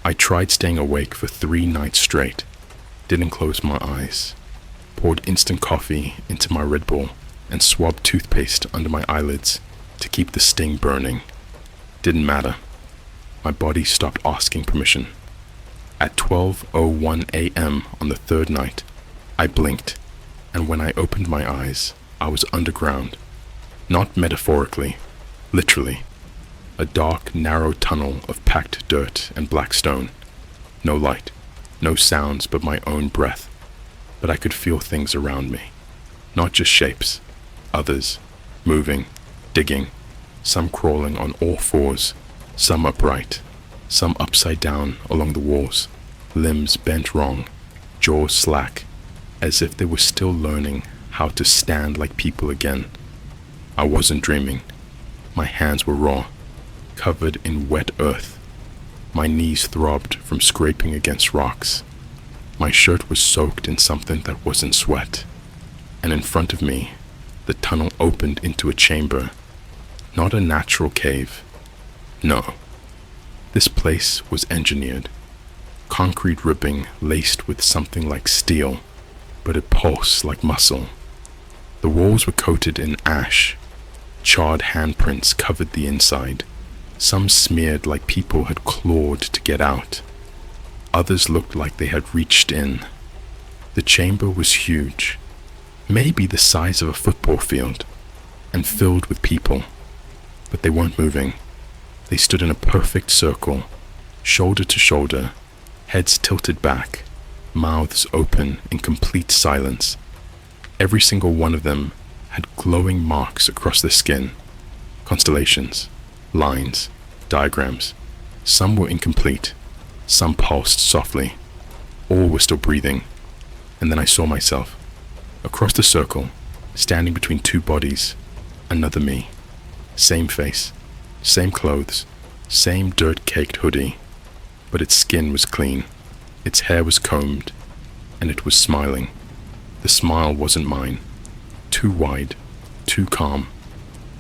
I tried staying awake for 3 nights straight, didn't close my eyes, poured instant coffee into my Red Bull, and swabbed toothpaste under my eyelids to keep the sting burning. Didn't matter. My body stopped asking permission. At 12:01 a.m. on the third night, I blinked, and when I opened my eyes, I was underground. Not metaphorically, literally. A dark, narrow tunnel of packed dirt and black stone. No light, no sounds but my own breath. But I could feel things around me. Not just shapes. Others, moving, digging, some crawling on all fours, some upright, some upside down along the walls, limbs bent wrong, jaws slack, as if they were still learning how to stand like people again. I wasn't dreaming. My hands were raw, covered in wet earth. My knees throbbed from scraping against rocks. My shirt was soaked in something that wasn't sweat. And in front of me, the tunnel opened into a chamber. Not a natural cave. No. This place was engineered. Concrete ribbing laced with something like steel, but it pulsed like muscle. The walls were coated in ash. Charred handprints covered the inside. Some smeared like people had clawed to get out. Others looked like they had reached in. The chamber was huge, maybe the size of a football field, and filled with people. But they weren't moving. They stood in a perfect circle, shoulder to shoulder, heads tilted back, mouths open in complete silence. Every single one of them had glowing marks across their skin, constellations, lines, diagrams. Some were incomplete, some pulsed softly. All were still breathing. And then I saw myself, across the circle, standing between two bodies, another me. Same face, same clothes, same dirt-caked hoodie, but its skin was clean, its hair was combed, and it was smiling. The smile wasn't mine. Too wide, too calm,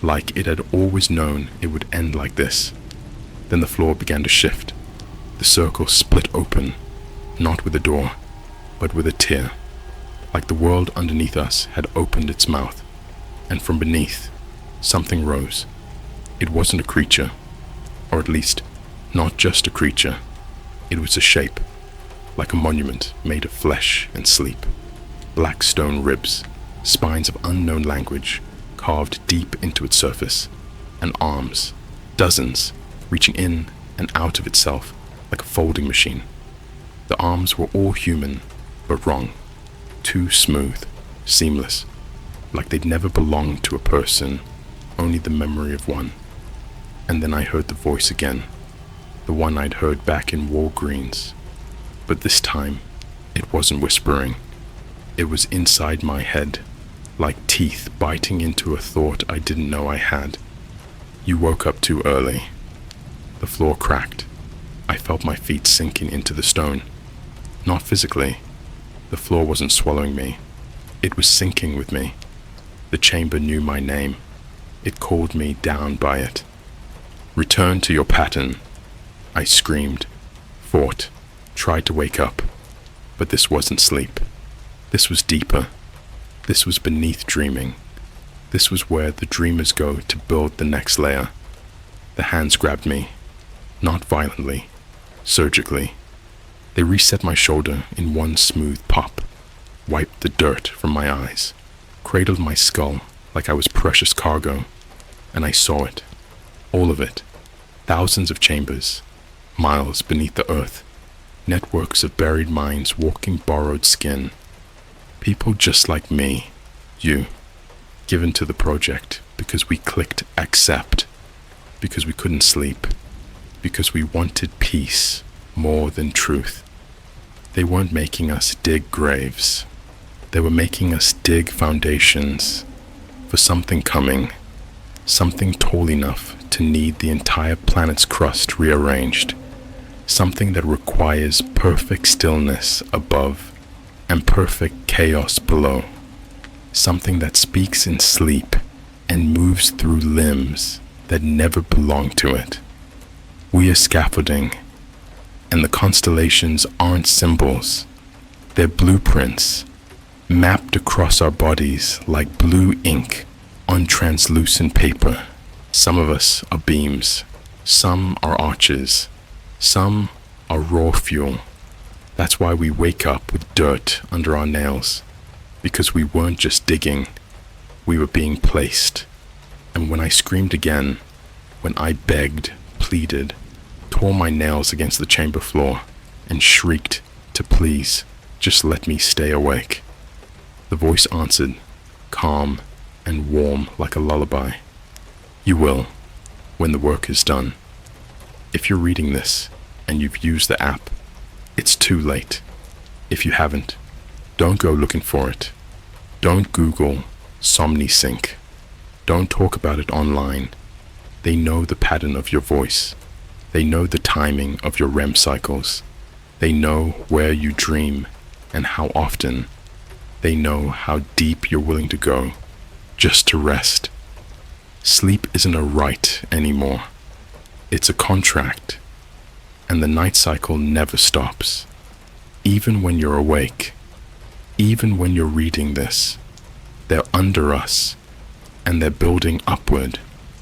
like it had always known it would end like this. Then the floor began to shift. The circle split open, not with a door, but with a tear, like the world underneath us had opened its mouth, and from beneath, something rose. It wasn't a creature, or at least, not just a creature. It was a shape, like a monument made of flesh and sleep. Black stone ribs, spines of unknown language, carved deep into its surface, and arms, dozens, reaching in and out of itself like a folding machine. The arms were all human, but wrong. Too smooth, seamless, like they'd never belonged to a person, only the memory of one. And then I heard the voice again, the one I'd heard back in Walgreens. But this time, it wasn't whispering. It was inside my head, like teeth biting into a thought I didn't know I had. You woke up too early. The floor cracked. I felt my feet sinking into the stone. Not physically. The floor wasn't swallowing me. It was sinking with me. The chamber knew my name. It called me down by it. Return to your pattern. I screamed, fought, tried to wake up. But this wasn't sleep. This was deeper. This was beneath dreaming. This was where the dreamers go to build the next layer. The hands grabbed me, not violently, surgically. They reset my shoulder in one smooth pop, wiped the dirt from my eyes, cradled my skull like I was precious cargo, and I saw it, all of it, thousands of chambers, miles beneath the earth, networks of buried minds walking borrowed skin, people just like me, you, given to the project because we clicked accept, because we couldn't sleep, because we wanted peace more than truth. They weren't making us dig graves. They were making us dig foundations for something coming, something tall enough to need the entire planet's crust rearranged, something that requires perfect stillness above and perfect chaos below, something that speaks in sleep and moves through limbs that never belonged to it. We are scaffolding, and the constellations aren't symbols, they're blueprints. mapped across our bodies like blue ink on translucent paper. Some of us are beams, some are arches, some are raw fuel. That's why we wake up with dirt under our nails, because we weren't just digging, we were being placed. And when I screamed again, when I begged, pleaded, tore my nails against the chamber floor, and shrieked to please just let me stay awake, the voice answered, calm and warm like a lullaby. You will, when the work is done. If you're reading this and you've used the app, it's too late. If you haven't, don't go looking for it. Don't Google SomniSync. Don't talk about it online. They know the pattern of your voice. They know the timing of your REM cycles. They know where you dream and how often. They know how deep you're willing to go just to rest. Sleep isn't a right anymore. It's a contract. And the night cycle never stops. Even when you're awake, even when you're reading this, they're under us and they're building upward.